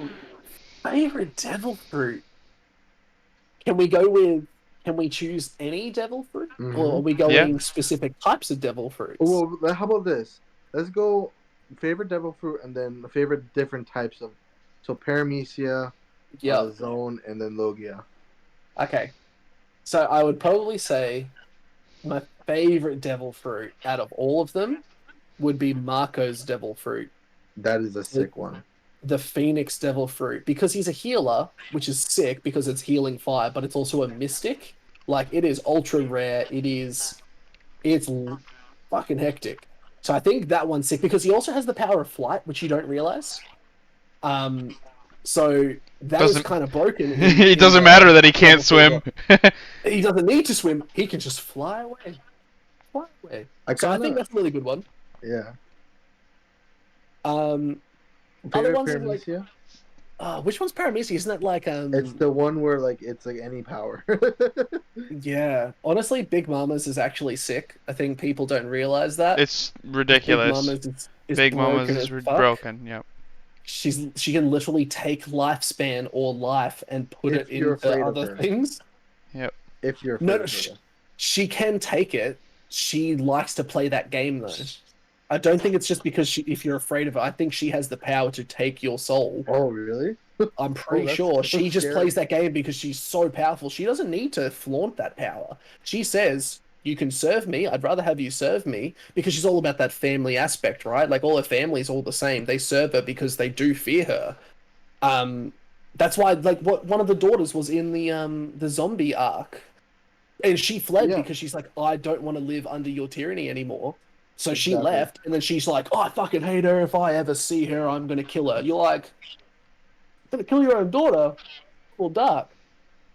favorite devil fruit. Can we go with? Can we choose any devil fruit, or are we going Yeah. specific types of devil fruits? Well, how about this? Let's go favorite devil fruit and then favorite different types of. So paramecia, Yeah. zone, and then logia. Okay. So I would probably say my favorite devil fruit out of all of them would be Marco's devil fruit, That is a sick one. the Phoenix devil fruit, because he's a healer, which is sick because it's healing fire, but it's also a mystic. Like it is ultra rare. It's fucking hectic. So I think that one's sick because he also has the power of flight, which you don't realize. So that is Doesn't- kind of broken. It doesn't matter that he can't swim. He doesn't need to swim. He can just fly away. Fly away. So I think that's a really good one. Yeah. Other Favorite ones are like, paramecia? which one's Paramecia? Isn't that like It's the one where like it's like any power. Yeah. Honestly, Big Mama's is actually sick. I think people don't realize that. It's Big ridiculous. Mama's is Big broken Mama's as is fuck. broken. Yep. She can literally take lifespan or life and put If it you're into afraid of other her. things. If you're No, afraid of her. she can take it. She likes to play that game though. I don't think it's just because if you're afraid of her. I think she has the power to take your soul. Oh, really? I'm pretty that's sure. so She just scary. plays that game because she's so powerful. She doesn't need to flaunt that power. She says, "You can serve me. I'd rather have you serve me," because she's all about that family aspect, right? Like all her family's all the same. They serve her because they do fear her. That's why, like, one of the daughters was in the zombie arc, and she fled because she's like, "I don't want to live under your tyranny anymore." So she left, and then she's like, "Oh, I fucking hate her. If I ever see her, I'm gonna kill her." You're like, "Gonna kill your own daughter?" Well, dark.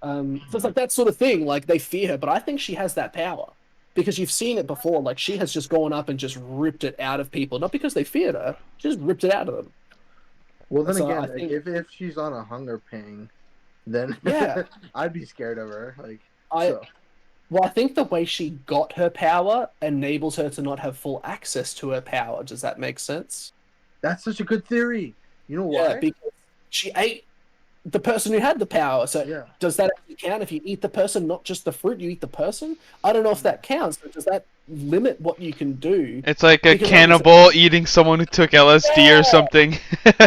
So it's like that sort of thing. Like they fear her, but I think she has that power because you've seen it before. Like she has just gone up and just ripped it out of people, not because they feared her, she just ripped it out of them. Well, then So again, I think- if she's on a hunger pang, then Yeah. I'd be scared of her. Like, Well, I think the way she got her power enables her to not have full access to her power. Does that make sense? that's such a good theory. You know why? Yeah, because she ate the person who had the power. So Yeah. does that actually count if you eat the person, not just the fruit, you eat the person? I don't know if that counts, but does that limit what you can do? It's like a Because cannibal eating someone who took LSD Yeah. or something. Yeah,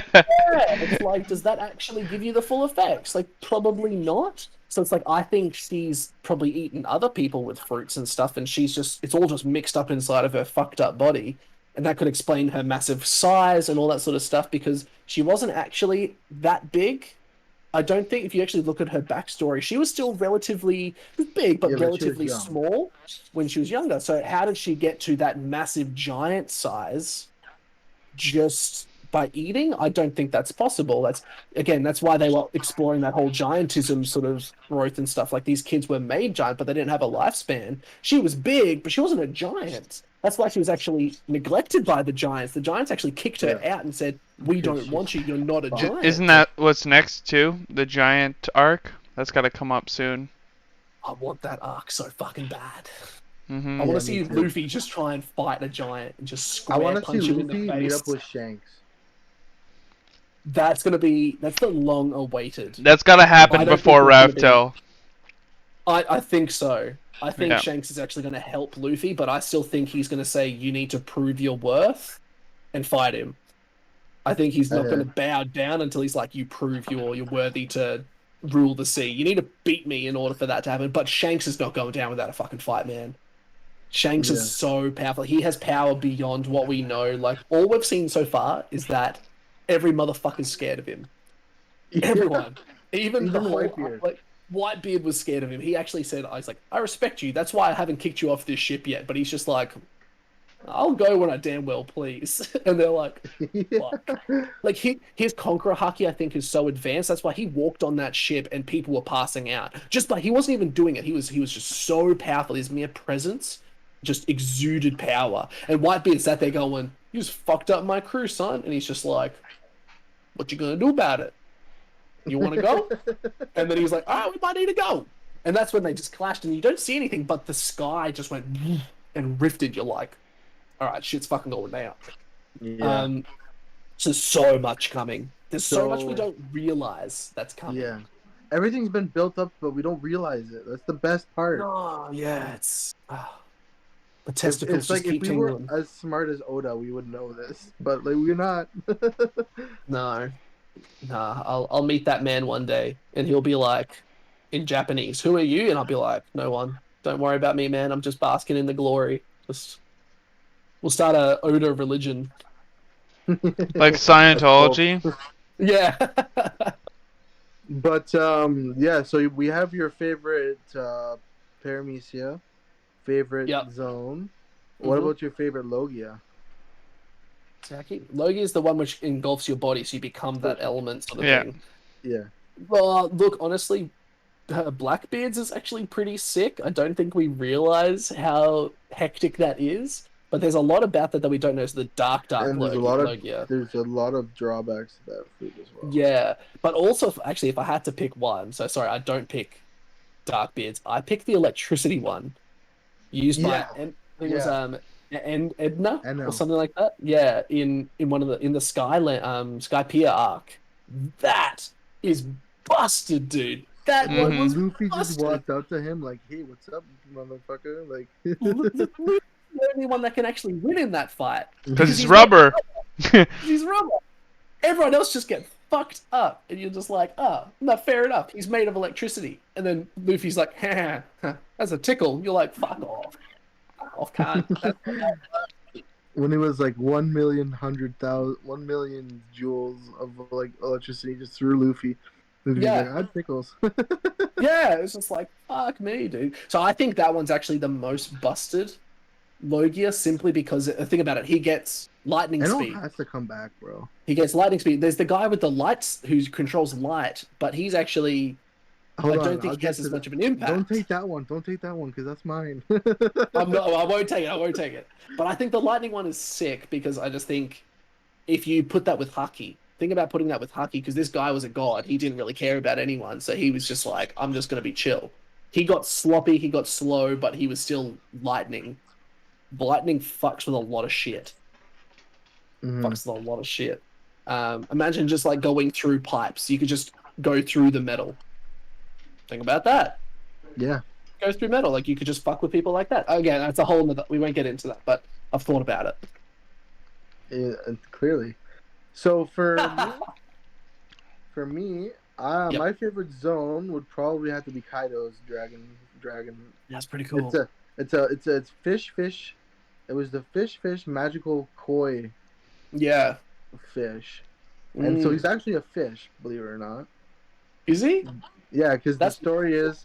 it's like, does that actually give you the full effects? Like, probably not. So it's like, I think she's probably eaten other people with fruits and stuff, and it's all just mixed up inside of her fucked up body. And that could explain her massive size and all that sort of stuff, because she wasn't actually that big. I don't think if you actually look at her backstory, she was still relatively big, but Yeah, but she was relatively young. small when she was younger. So how did she get to that massive giant size just by eating? I don't think that's possible. That's why they were exploring that whole giantism sort of growth and stuff. Like these kids were made giant, but they didn't have a lifespan. She was big, but she wasn't a giant. That's why she was actually neglected by the giants. The giants actually kicked her out and said, "We Because don't want you. You're not a giant." Isn't that what's next too? The giant arc? That's got to come up soon. I want that arc so fucking bad. Mm-hmm. I want Yeah, to me see too. Luffy just try and fight a giant and just I want square to see punch him in the Luffy meet face. up with Shanks. That's the long awaited. That's gotta I happen don't think before there's gonna be. Raftel. I think so. I think Yeah. Shanks is actually going to help Luffy, but I still think he's going to say you need to prove your worth and fight him. I think he's not going to bow down until he's like, you prove you're worthy to rule the sea. You need to beat me in order for that to happen. But Shanks is not going down without a fucking fight, man. Shanks is Yeah. so powerful. He has power beyond what we know. Like all we've seen so far is that every motherfucker's scared of him. Everyone, even the whole Whitebeard. like Whitebeard was scared of him. He actually said, "I was like, I respect you. That's why I haven't kicked you off this ship yet." But he's just like, "I'll go when I damn well please." And they're like, "Fuck." Like his Conqueror Haki, I think, is so advanced. That's why he walked on that ship and people were passing out. Just like he wasn't even doing it. He was just so powerful. His mere presence just exuded power. And Whitebeard sat there going, "You just fucked up my crew, son." And he's just like, "What you gonna do about it? You want to go?" And then he was like, "Oh, we might need to go." And that's when they just clashed, and you don't see anything, but the sky just went and rifted. You're like, all right, shit's fucking going down. Yeah. So so much coming. There's so much we So- don't realize that's coming. Yeah. Everything's been built up, but we don't realize it. That's the best part. Oh yeah, it's the If, testicles it's just like if keep we were tingling. as smart as Oda, we would know this, but like we're not. No, nah. I'll meet that man one day, and he'll be like, in Japanese, "Who are you?" And I'll be like, "No one. Don't worry about me, man. I'm just basking in the glory. Just we'll start a Oda religion." Like A cult. Scientology. Yeah. But yeah. So we have your favorite Paramecia, favorite Yep. zone. What Mhm. about your favorite Logia? Logi is the one which engulfs your body, so you become that element sort of Yeah. thing. Yeah. Well, look, honestly, Blackbeard's is actually pretty sick. I don't think we realize how hectic that is, but there's a lot about that we don't know. So the dark And Logia. there's a lot of drawbacks to that fruit as well. Yeah, but also actually, if I had to pick one, so sorry, I don't pick Darkbeards. I pick the electricity one used by Yeah. I think it was Edna I or know. something like that. Yeah, in one of the Skypiea arc. That is busted, dude. That one Mhm. was Luffy just busted. walked up to him like, "Hey, what's up, motherfucker?" Like, Luffy's the only one that can actually win in that fight. Because it's he's rubber. He's rubber. Everyone else just get fucked up, and you're just like, oh, no, fair enough. He's made of electricity, and then Luffy's like, ha, that's a tickle. You're like, fuck off, can't. when it was like 1,100,000 joules of like electricity just through Luffy. Luffy's Yeah. like, "I tickles." Yeah, it's just like, fuck me, dude. So I think that one's actually the most busted Logia, simply because think about it, he gets lightning Eno speed. has to come back, bro. He gets lightning speed. There's the guy with the lights who controls light, but he's actually Hold I on, don't think I'll he has get as to much of an impact. Don't take that one. Don't take that one because that's mine. I'm not, I won't take it. I won't take it. But I think the lightning one is sick because I just think if you put that with Haki, think about putting that with Haki because this guy was a god. He didn't really care about anyone, so he was just like, I'm just gonna be chill. He got sloppy, he got slow, but he was still lightning. Lightning fucks with a lot of shit. Mhm. Fucks with a lot of shit. Imagine just like going through pipes. You could just go through the metal. Think about that. Yeah. Goes through metal. Like you could just fuck with people like that. Again, that's a whole nother. We won't get into that, but I've thought about it. Yeah, clearly. So for me, Yep. my favorite zone would probably have to be Kaido's dragon. That's pretty cool. It's fish. It was the fish magical koi Yeah. fish, and so he's actually a fish, believe it or not. Is he? Yeah, because the That's- story is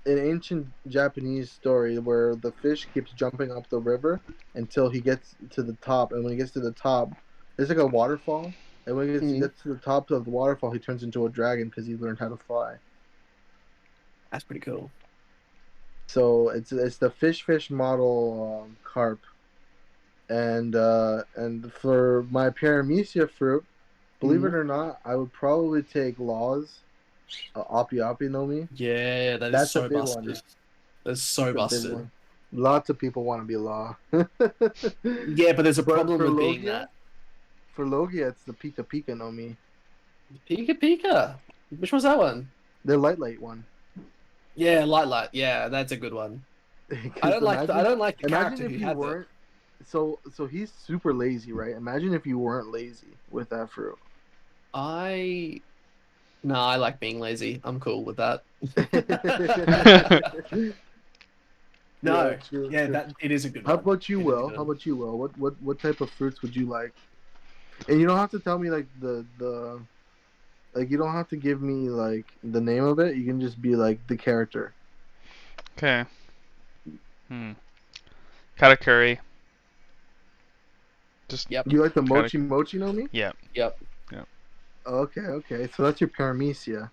an ancient Japanese story where the fish keeps jumping up the river until he gets to the top, and when he gets to the top, there's like a waterfall, and when he gets to the top of the waterfall, he turns into a dragon because he learned how to fly. That's pretty cool. So it's the fish model carp, and for my paramecia fruit, believe it or not, I would probably take Law's Api no Mi. Yeah, That's so a big busted. one. That's so That's a big busted. one. Lots of people want to be Law. Yeah, but there's a But problem for with being Logia, that. for Logia, it's the Pika Pika no Mi. Pika Pika. Which one's that one? The light one. Yeah, Light. Yeah, that's a good one. I Because don't like I don't like the imagine character if who you has it. weren't. So he's super lazy, right? Imagine if you weren't lazy with that fruit. No, I like being lazy. I'm cool with that. Yeah, No, true, yeah, true. that it is a good How one. about you, It is Will? How good. about you, Will? What type of fruits would you like? And you don't have to tell me like like you don't have to give me like the name of it. You can just be like the character. Okay. Katakuri. Just Yep. You like the Kata- mochi mochi no mi? yeah. Yep. Okay, okay. So that's your paramecia.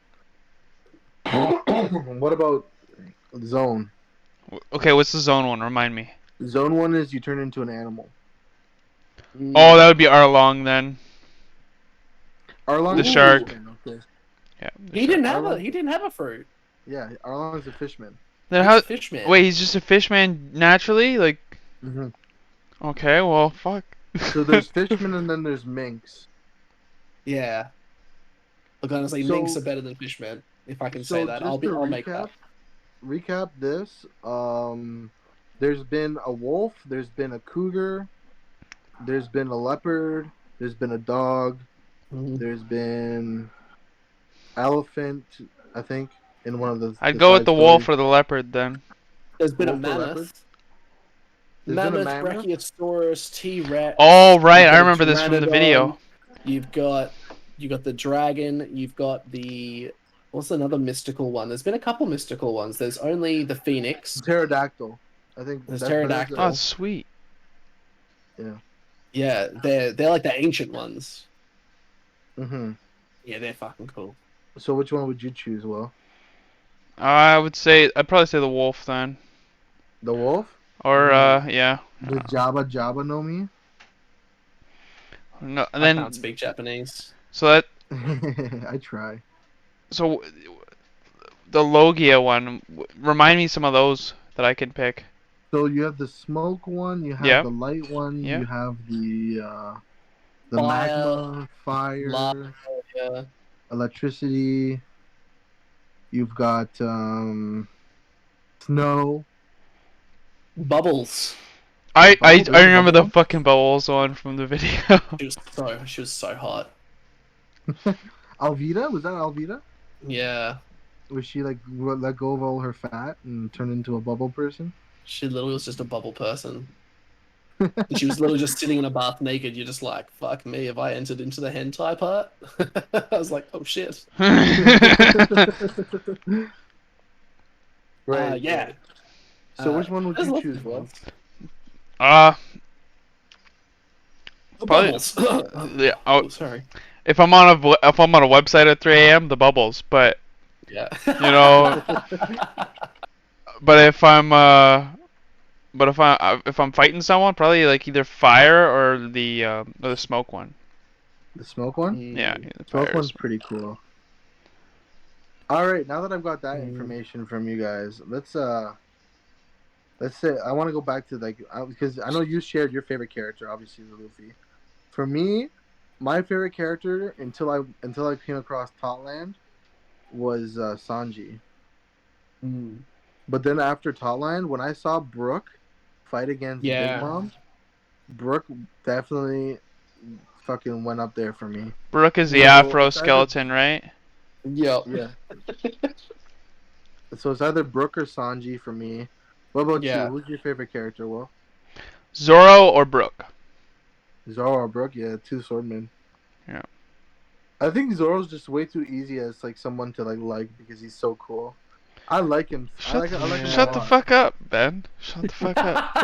What about zone? Okay, what's the zone one? Remind me. Zone one is you turn into an animal. Oh, that would be Arlong then. Arlong The is a shark. fishman. Okay. Yeah, the He shark. didn't have a Arlong. he didn't have a fruit. Yeah, Arlong's a fishman. Then He's how? a fish man. Wait, he's just a fish man naturally? Like, Hmm okay, well, fuck. So there's fishmen and then there's minks. Yeah. Look, honestly, minks So are better than fishmen. If I can say so that, just to I'll make that. recap this. There's been a wolf. There's been a cougar. There's been a leopard. There's been a dog. Mhm. There's been elephant. I think in one of I'd the go with side the wolf stories. or the leopard then. There's been a Wolf or leopard. mammoth, There's been a mammoth, mammoth. Brachiosaurus, T-Rex. Oh, right, You've I got a remember this from the pteranodon. video. You've got the dragon. You've got the what's another mystical one? There's been a couple mystical ones. There's only the phoenix. Pterodactyl. I think There's that's pterodactyl. Oh, that's sweet. Yeah. Yeah, they're like the ancient ones. Mm-hmm. Yeah, they're fucking cool. So which one would you choose? Well, I'd probably say the wolf then. the wolf. Or, yeah. The Jabba no Mi. No, and I then, can't speak Japanese. so that, I try. so the Logia one, remind me some of those that I can pick. So you have the smoke one, you have Yeah. the light one, Yeah. you have the Fire, magma, fire, lava, yeah. electricity. You've got snow. Bubbles. I Bubble, there's a remember bubble the one? fucking bubbles one from the video. She was so hot. Alvida, was that Alvida? Yeah. Was she like let go of all her fat and turned into a bubble person? She literally was just a bubble person. And she was literally just sitting in a bath naked. You're just like, fuck me, have I entered into the hentai part? I was like, oh shit. Right. Yeah. right. So which one would there's you lots choose? of Will? ones. The Probably- bubbles. yeah, Oh, sorry. if I'm on a website at 3 a.m., the bubbles. But Yeah. you know, but if I'm fighting someone, probably like either fire or the smoke one. The smoke one. Yeah, Mm. the Smoke fire one's is- pretty cool. All right, now that I've got that Mm. information from you guys, let's say I want to go back to like because I know you shared your favorite character, obviously the Luffy. For me, my favorite character until I came across Totland was Sanji. Mm. But then after Totland, when I saw Brook fight against Yeah. Big Mom, Brook definitely fucking went up there for me. Brooke is the So, Afro it's either- skeleton, right? Yep. Yeah. So it's either Brook or Sanji for me. What about Yeah. you? Who's your favorite character? Well, Zoro or Brooke? Zoro or Brook? Yeah, two swordmen. Yeah. I think Zoro's just way too easy as like someone to like because he's so cool. I like him. I like him a Shut the lot. fuck up, Ben. Shut the fuck up.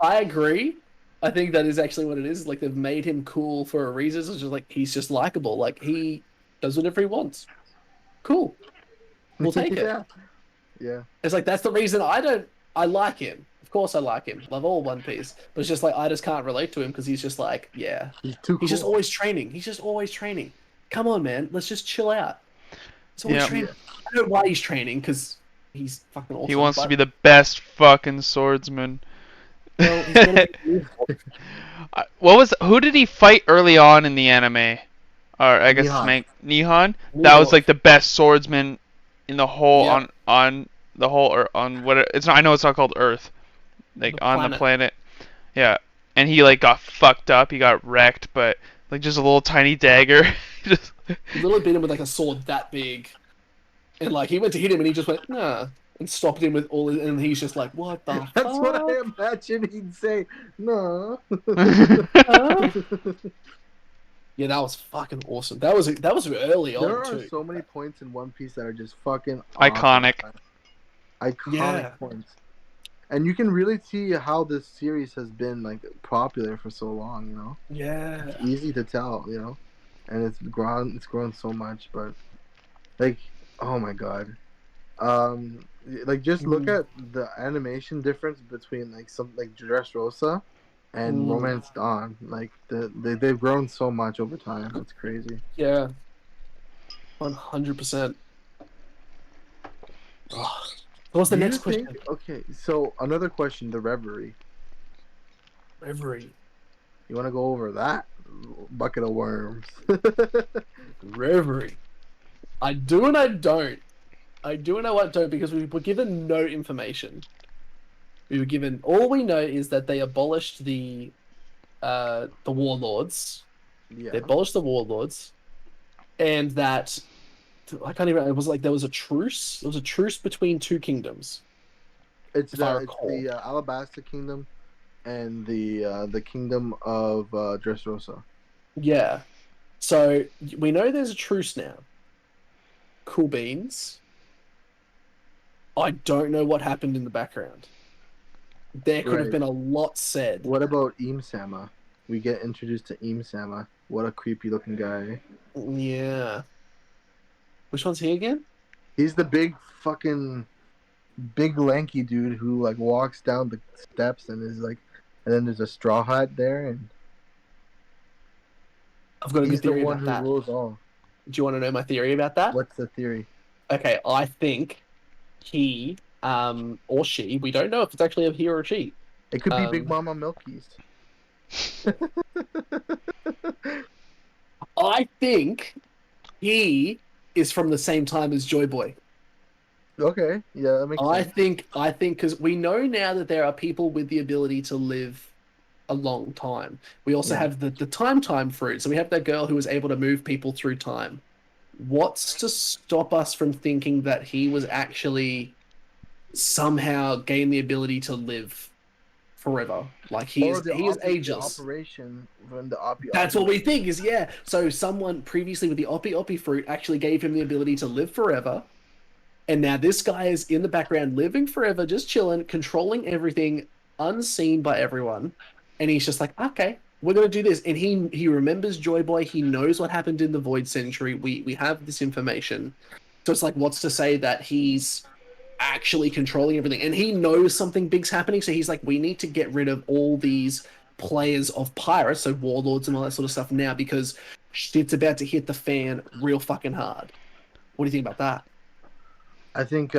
I agree. I think that is actually what it is. Like they've made him cool for a reason. It's just like he's just likable. Like he does whatever he wants. Cool. We'll take it. Yeah. Yeah. It's like that's the reason I like him. Of course I like him. Love all One Piece. But it's just like I just can't relate to him because he's just like, yeah. He's too cool. He's just always training. He's just always training. Come on, man. Let's just chill out. He's always Yeah. training. I don't know why he's training because he's fucking awesome. He wants to But be the best fucking swordsman. well, he's gonna be. Who did he fight early on in the anime? Or I guess it's Nihon. Nihon. That was Mihawk. like the best swordsman in the whole Yep. on the whole or on what it's not. I know it's not called Earth. Like The on the planet. planet. Yeah. And he like got fucked up. He got wrecked, but like just a little tiny dagger. Just He literally beat him with like a sword that big, and like he went to hit him, and he just went nah, and stopped him with all, and he's just like, what the That's what I fuck? imagine he'd say. No. Huh? Yeah, that was fucking awesome. That was early There on are too. so many points in One Piece that are just fucking awesome. iconic. Iconic Yeah. points. And you can really see how this series has been like popular for so long, you know? Yeah. It's easy to tell, you know? And it's grown so much, but like oh my god. Like just look at the animation difference between like some like Dressrosa and Romance Dawn. Like they've grown so much over time. It's crazy. Yeah. 100%. What's the Do next you question? think? Okay, so another question: the Reverie. Reverie. You want to go over that bucket of worms? Reverie. I do and I don't. I do and I don't because we were given no information. We were given all we know is that they abolished the warlords. Yeah, They abolished the warlords, and that I can't even. It was like there was a truce. There was a truce between two kingdoms. it's If I the recall. Alabasta Kingdom and the Kingdom of Dressrosa. Yeah. So we know there's a truce now. Cool beans. I don't know what happened in the background. There could have Right. been a lot said. What about Sama? We get introduced to Sama. What a creepy looking guy. Yeah. Which one's he again? He's the big lanky dude who like walks down the steps and is like, and then there's a straw hat there, and I've got a he's good the theory one about who that. rules all. Do you want to know my theory about that? What's the theory? Okay, I think he, or she, we don't know if it's actually a he or a she. It could be Big Mama Milky's. I think he is from the same time as Joy Boy. Okay, yeah, that makes sense. I think, because we know now that there are people with the ability to live a long time. We also Yeah. have the time fruit. So we have that girl who was able to move people through time. What's to stop us from thinking that he was actually somehow gained the ability to live forever? Like he is The ageless. operation from the Oppie. That's what we think is, yeah. So someone previously with the Oppie fruit actually gave him the ability to live forever. And now this guy is in the background living forever, just chilling, controlling everything, unseen by everyone. And he's just like, okay, we're gonna do this. And he remembers Joy Boy. He knows what happened in the Void Century. We have this information. So it's like, what's to say that he's actually controlling everything? And he knows something big's happening. So he's like, we need to get rid of all these players of pirates, so warlords and all that sort of stuff now, because shit's about to hit the fan real fucking hard. What do you think about that? I think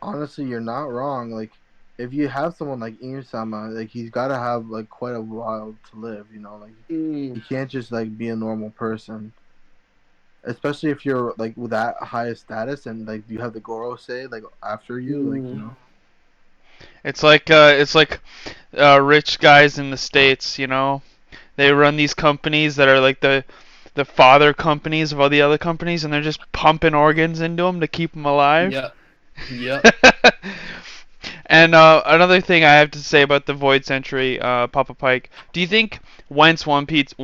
honestly you're not wrong. Like if you have someone like Sama, like he's gotta have like quite a while to live, you know, like you can't just like be a normal person. Especially if you're like with that high status and like you have the Goro say like after you, like you know. It's like rich guys in the States, you know. They run these companies that are like the father companies of all the other companies, and they're just pumping organs into them to keep them alive. Yeah. And another thing I have to say about the Void Century, Papa Pike. Do you think once One Piece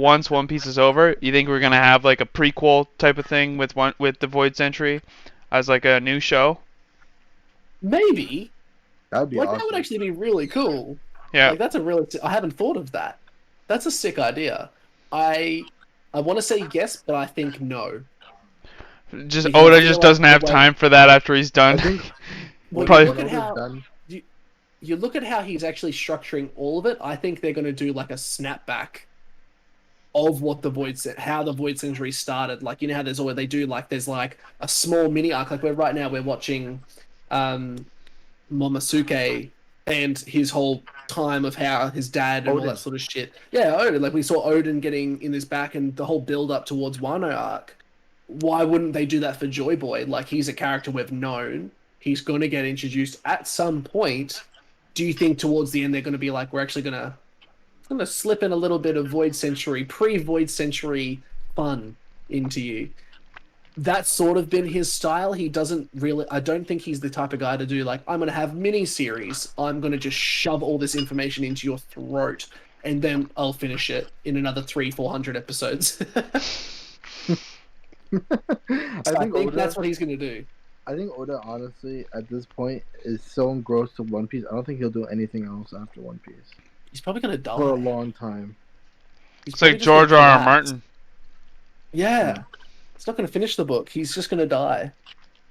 is over, you think we're gonna have like a prequel type of thing with the Void Century as like a new show? Maybe. That'd be Like awesome. that would actually be really cool. Yeah. Like that's a really I haven't thought of that. That's a sick idea. I want to say yes, but I think no. Just Because I Oda feel just like doesn't have the way- time for that after he's done. I think Well, Probably- you look at Oda's how done. you look at how he's actually structuring all of it. I think they're going to do like a snapback of what the how the Void Century started. Like, you know how there's always, they do like, there's like a small mini arc. Like, right now we're watching um Momosuke and his whole time of how his dad and all Odin. that sort of shit. Yeah, Odin. Like, we saw Odin getting in this back and the whole build up towards Wano arc. Why wouldn't they do that for Joy Boy? Like, he's a character we've known. He's going to get introduced at some point. Do you think towards the end they're going to be like, we're actually going to slip in a little bit of Void Century, pre-Void Century fun into you? That's sort of been his style. He doesn't really, I don't think he's the type of guy to do like, I'm going to have mini series. I'm going to just shove all this information into your throat and then I'll finish it in another 300-400 episodes. I think Oda, that's what he's going to do. I think Oda, honestly, at this point, is so engrossed in One Piece. I don't think he'll do anything else after One Piece He's probably going to die. for a long time. He's It's like probably just gonna George R. R. collapse. Martin. Yeah. He's not going to finish the book. He's just going to die.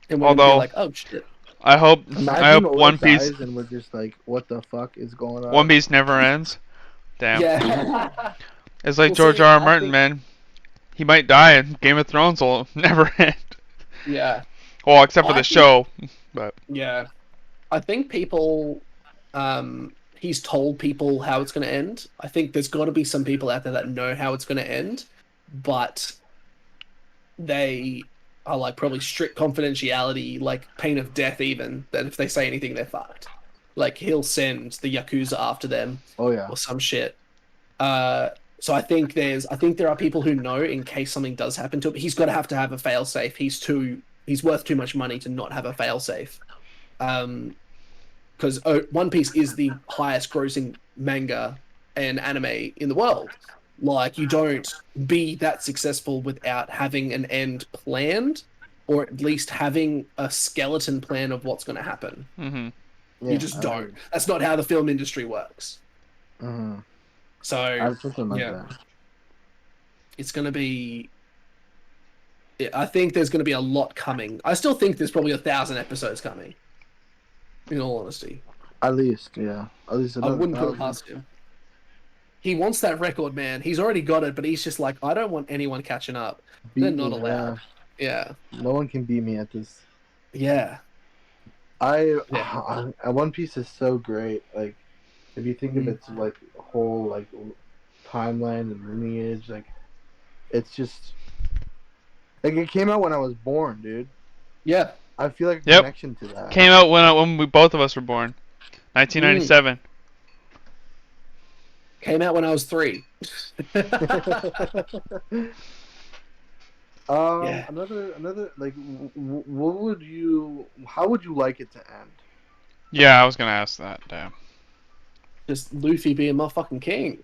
And we're going to Although- be like, oh shit. I hope Imagine Oda One Piece dies and we're just like, what the fuck is going on? One Piece never ends. Damn. Yeah. It's like Well, George see, R. R. I Martin, think- man. He might die and Game of Thrones will never end. Yeah. Well, except for I the think- show. But Yeah. I think people, he's told people how it's going to end. I think there's got to be some people out there that know how it's going to end, but they are like probably strict confidentiality, like pain of death even, that if they say anything, they're fucked. Like, he'll send the Yakuza after them Oh yeah. or some shit. So I think there are people who know in case something does happen to him. He's got to have a failsafe. He's worth too much money to not have a failsafe. Because One Piece is the highest grossing manga and anime in the world. Like, you don't be that successful without having an end planned, or at least having a skeleton plan of what's going to happen. hmm Yeah, You just don't. That's not how the film industry works. Mm-hmm. So Something like yeah. that. it's going to be. I think there's going to be a lot coming. I still think there's probably 1,000 episodes coming. In all honesty, At least, yeah. At least I another wouldn't put it 1,000. past him. He wants that record, man. He's already got it, but he's just like, I don't want anyone catching up. Beat They're me, not allowed. Yeah. No one can beat me at this. Yeah. One Piece is so great. Like, if you think of its like whole like timeline and lineage, like, it's just like it came out when I was born, dude. Yeah. I feel like a Yep. connection to that. Came out when we both of us were born. 1997. Came out when I was 3. Yeah. Another like, what would you? How would you like it to end? Yeah, I was gonna ask that. Damn. Just Luffy being my fucking king.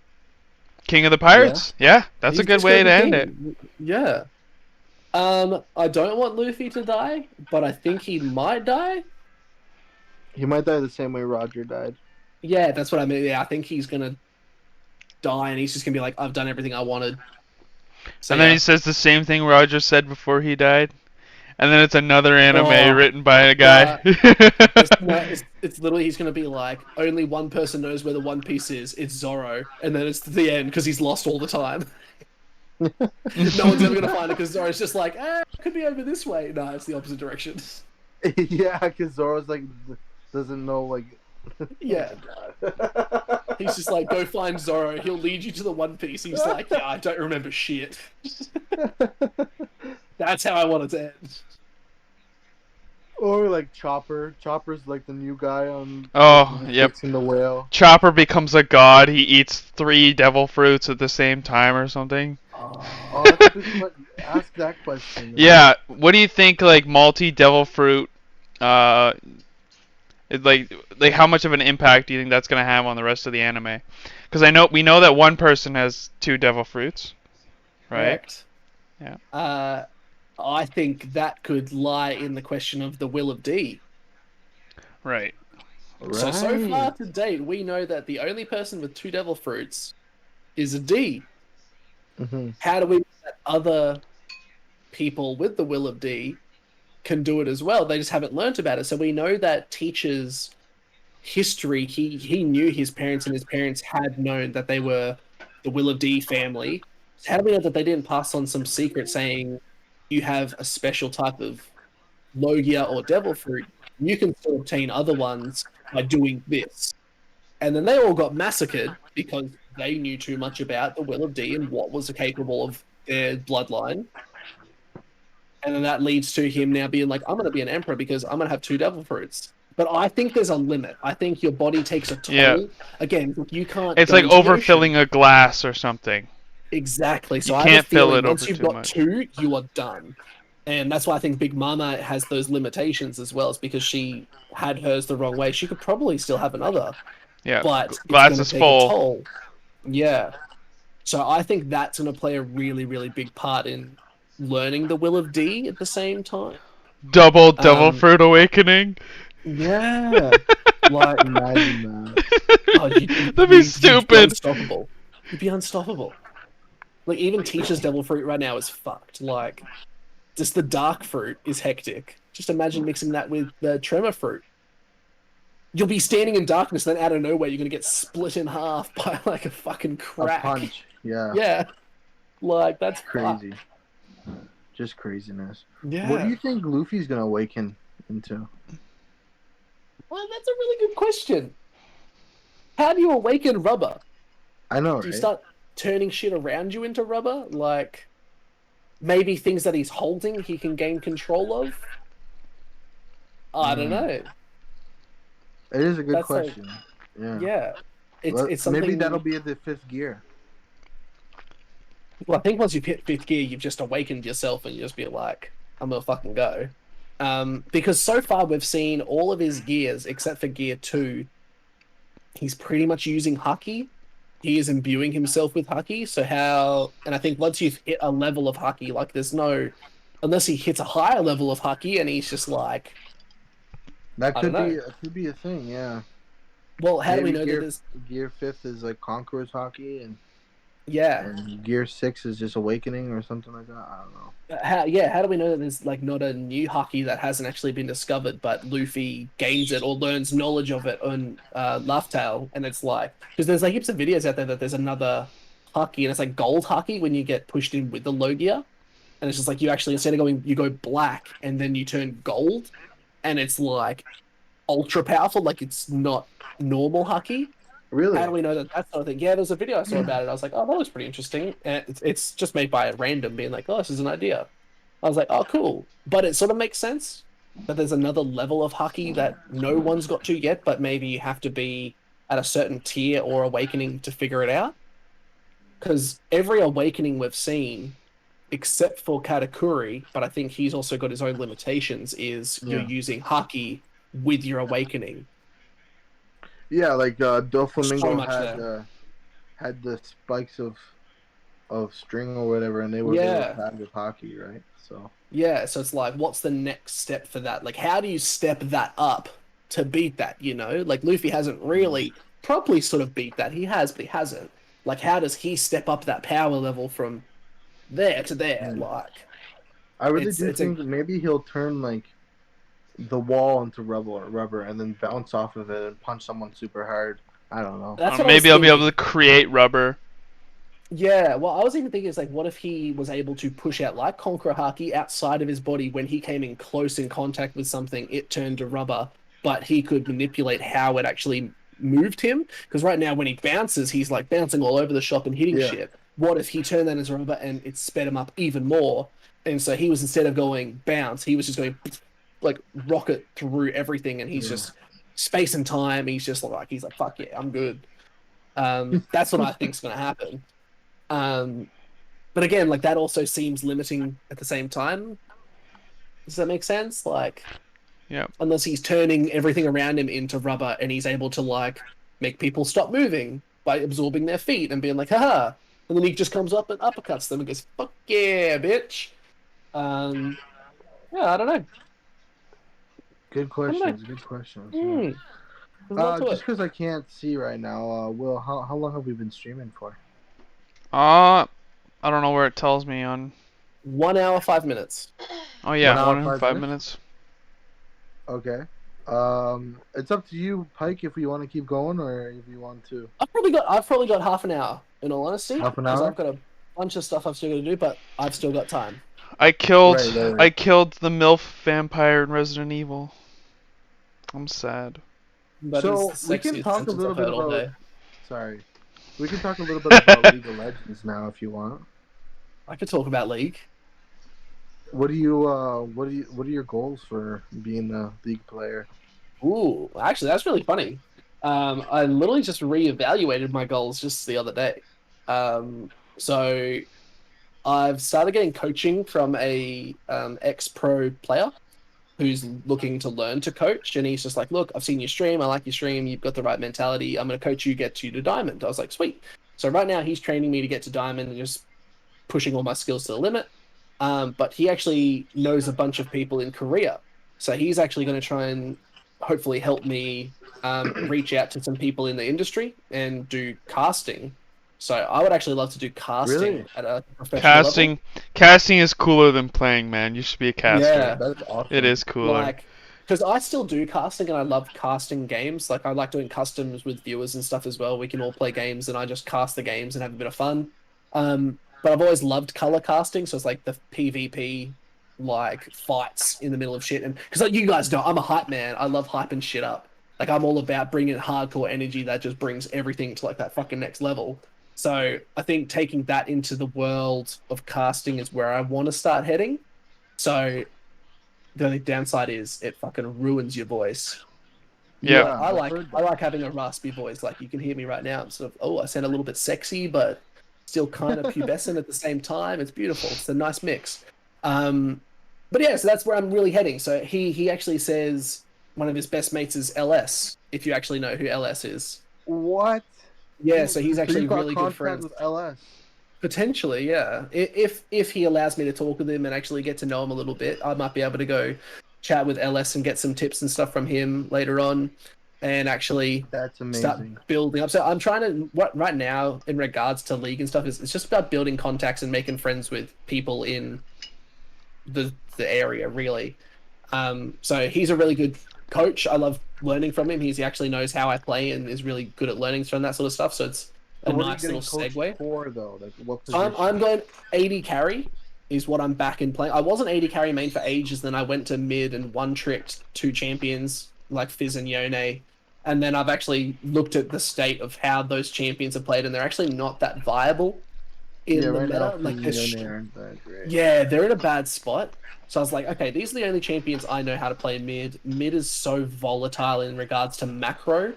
King of the Pirates? Yeah, that's He's a good just way to gonna end be it. king. Yeah. I don't want Luffy to die, but I think he might die. He might die the same way Roger died. Yeah, that's what I mean. Yeah, I think he's gonna die, and he's just gonna be like, "I've done everything I wanted." So, And then yeah. he says the same thing Roger said before he died. And then it's another anime Oh, written by a guy. it's literally, he's gonna be like, only one person knows where the One Piece is. It's Zoro, and then it's the end because he's lost all the time. No one's ever gonna find it because Zoro's just like, it could be over this way. No, it's the opposite direction. Yeah, because Zoro's like doesn't know like. Yeah. He's just like, go find Zoro. He'll lead you to the One Piece. He's like, yeah, I don't remember shit. That's how I want it to end. Or like Chopper. Chopper's like the new guy on. Oh, yep. Fixing the whale. Chopper becomes a god. He eats 3 devil fruits at the same time or something. Oh, that's a good question. Ask that question. Yeah, what do you think, like, multi-devil fruit, like how much of an impact do you think that's going to have on the rest of the anime? Because we know that one person has 2 devil fruits, right? Correct. Yeah. I think that could lie in the question of the will of D. Right. So far to date, we know that the only person with 2 devil fruits is a D. Mm-hmm. How do we know that other people with the will of D can do it as well? They just haven't learnt about it. So we know that Teacher's history, he knew his parents, and his parents had known that they were the will of D family. How do we know that they didn't pass on some secret saying you have a special type of Logia or Devil Fruit? You can still obtain other ones by doing this. And then they all got massacred because they knew too much about the Will of D and what was capable of their bloodline. And then that leads to him now being like, I'm going to be an emperor because I'm going to have 2 devil fruits. But I think there's a limit. I think your body takes a toll. Yeah. Again, you can't. It's go like into the ocean. overfilling a glass or something. Exactly. So You I have a can't fill feeling it once over you've too got much. 2, you are done. And that's why I think Big Mama has those limitations as well, is because she had hers the wrong way. She could probably still have another, Yeah. but it's Glass going to is take a full. toll. Yeah. So I think that's going to play a really, really big part in learning the Will of D at the same time. Double devil Um, fruit awakening. yeah. Like, Imagine that. oh, That'd be you'd be stupid. unstoppable. You'd be unstoppable. Like, even Teacher's Devil Fruit right now is fucked. Like, just the Dark Fruit is hectic. Just imagine mixing that with the Tremor Fruit. You'll be standing in darkness, then out of nowhere, you're going to get split in half by, like, a fucking crack. A punch. Yeah. Yeah. Like, that's Crazy. fucked. Just craziness. Yeah. What do you think Luffy's gonna awaken into? Well, that's a really good question. How do you awaken rubber? I know, Do you right? start turning shit around you into rubber? Like, maybe things that he's holding he can gain control of? I don't know. It is a good That's question. Yeah. Yeah. It's something. Maybe that'll be the 5th gear. Well, I think once you've hit 5th gear, you've just awakened yourself and you just be like, I'm gonna fucking go. Because so far we've seen all of his gears, except for gear 2, he's pretty much using Haki. He is imbuing himself with Haki. And I think once you've hit a level of Haki, like there's no, unless he hits a higher level of Haki and he's just like, That I don't know. could be a thing, yeah. Well, how do we Maybe know that there's, gear 5th is like Conqueror's Hockey yeah. and gear 6 is just Awakening or something like that. I don't know. How do we know that there's like not a new Haki that hasn't actually been discovered, but Luffy gains it or learns knowledge of it on Laugh Tale, and it's like, because there's like heaps of videos out there that there's another Haki, and it's like gold Haki when you get pushed in with the Logia, and it's just like you actually, instead of going, you go black and then you turn gold, and it's like ultra powerful, like it's not normal Haki. Really? How do we know that that's sort of thing? Yeah, there's a video I saw about it. I was like, oh, that looks pretty interesting. And it's just made by a random being like, oh, this is an idea. I was like, oh, cool. But it sort of makes sense that there's another level of Haki that no one's got to yet, but maybe you have to be at a certain tier or awakening to figure it out. Because every awakening we've seen, except for Katakuri, but I think he's also got his own limitations, is you're using Haki with your awakening. Yeah, like Doflamingo So much had the spikes of string or whatever, and they were bad with Hockey, right? So yeah, so it's like, what's the next step for that? Like, how do you step that up to beat that? You know, like Luffy hasn't really properly sort of beat that. He has, but he hasn't. Like, how does he step up that power level from there to there? Like, I really do think maybe he'll turn like the wall into rubber, and then bounce off of it and punch someone super hard. I don't know. Maybe I'll be able to create rubber. Yeah, well, I was even thinking, it's like, what if he was able to push out like Conqueror Haki outside of his body when he came in close in contact with something, it turned to rubber, but he could manipulate how it actually moved him? Because right now, when he bounces, he's like bouncing all over the shop and hitting shit. What if he turned that into rubber and it sped him up even more? And so he was, instead of going bounce, he was just going like rocket through everything, and he's just space and time. He's like, fuck yeah, I'm good. That's what I think's going to happen. But again, like that also seems limiting at the same time. Does that make sense? Like, yeah, unless he's turning everything around him into rubber and he's able to like make people stop moving by absorbing their feet and being like, haha, and then he just comes up and uppercuts them and goes, fuck yeah, bitch. Yeah, I don't know. Good questions. Just because I can't see right now, Will, how long have we been streaming for? I don't know where it tells me on. 1 hour, 5 minutes. Oh yeah, 1 hour, 5 minutes. Okay. It's up to you, Pike, if you want to keep going or if you want to. I've probably got half an hour, in all honesty. Half an hour? bunch of stuff I've still got to do, but I've still got time. I killed Right. I killed the MILF vampire in Resident Evil. I'm sad. That is So the we can sexiest talk a sentence little I've bit heard all about. day. Sorry, we can talk a little bit about League of Legends now if you want. I could talk about League. What are your goals for being a League player? Ooh, actually, that's really funny. I literally just reevaluated my goals just the other day. So I've started getting coaching from a ex-pro player who's looking to learn to coach, and he's just like, "Look, I've seen your stream. I like your stream. You've got the right mentality. I'm going to coach you, get you to diamond." I was like, "Sweet." So right now he's training me to get to diamond and just pushing all my skills to the limit. But he actually knows a bunch of people in Korea, so he's actually going to try and hopefully help me reach out to some people in the industry and do casting. So I would actually love to do Really? casting at a professional level. Casting is cooler than playing, man. You should be a caster. Yeah, That's It awesome. is cooler. like because I still do casting and I love casting games. Like I like doing customs with viewers and stuff as well. We can all play games and I just cast the games and have a bit of fun. But I've always loved color casting, so it's like the PvP like fights in the middle of shit. And because like you guys know, I'm a hype man. I love hyping shit up. Like I'm all about bringing hardcore energy that just brings everything to like that fucking next level. So I think taking that into the world of casting is where I want to start heading. So the only downside is it fucking ruins your voice. Yeah. But I I've like heard I that. like having a raspy voice. Like you can hear me right now. I'm sort of I sound a little bit sexy, but still kind of pubescent at the same time. It's beautiful. It's a nice mix. Um, but yeah, so that's where I'm really heading. So he actually says one of his best mates is LS. If you actually know who LS is, What? yeah. So he's So actually you've got really good contact friends. with LS? Potentially, yeah. If he allows me to talk with him and actually get to know him a little bit, I might be able to go chat with LS and get some tips and stuff from him later on, and actually That's start amazing. building up. So I'm trying to what right now in regards to league and stuff is it's just about building contacts and making friends with people in the area really. So he's a really good coach. I love learning from him. He actually knows how I play and is really good at learning from that sort of stuff. So it's a So what are you nice little getting coached segue. for though? Like what So I'm position? going AD carry is what I'm back in playing. I wasn't AD carry main for ages. Then I went to mid and one tricked two champions like Fizz and Yone. And then I've actually looked at the state of how those champions are played, and they're actually not that viable Yeah, in the right now meta. Like, Fizz and Yone aren't that great. yeah, they're in a bad spot. So I was like, okay, these are the only champions I know how to play mid. Mid is so volatile in regards to macro.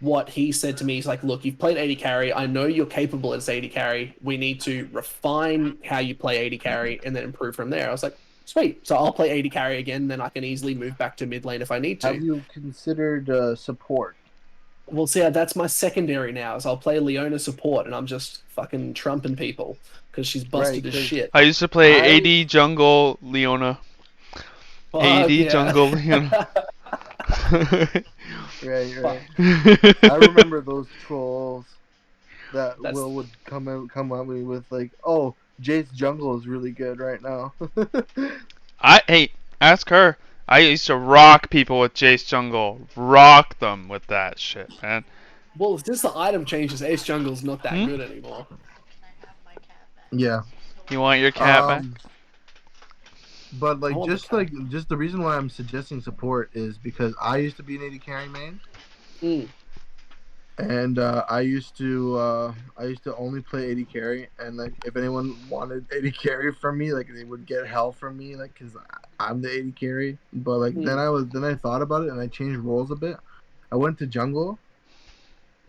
What he said to me is like, look, you've played AD carry. I know you're capable as AD carry. We need to refine how you play AD carry and then improve from there. I was like, sweet. So I'll play AD carry again. Then I can easily move back to mid lane if I need Have to. you considered support? Well, see, that's my secondary now. Is I'll play Leona support, and I'm just fucking trumping people because she's Right, busted as because shit. I used to play I AD jungle Leona. Fuck AD yeah. jungle Leona. right. Fuck. I remember those trolls that That's Will would come at me with like, "Oh, Jace jungle is really good right now." Hey, ask her. I used to rock people with Jace jungle. Rock them with that shit, man. well, since the item changes, Ace Jungle's not that Hmm? good anymore. Yeah. You want your cat back? But I like want the just cat. like just the reason why I'm suggesting support is because I used to be an AD carry main, Mm. and I used to only play AD carry, and like if anyone wanted AD carry from me, like they would get hell from me, like because I'm the AD carry. But like Mm. then I thought about it and I changed roles a bit. I went to jungle.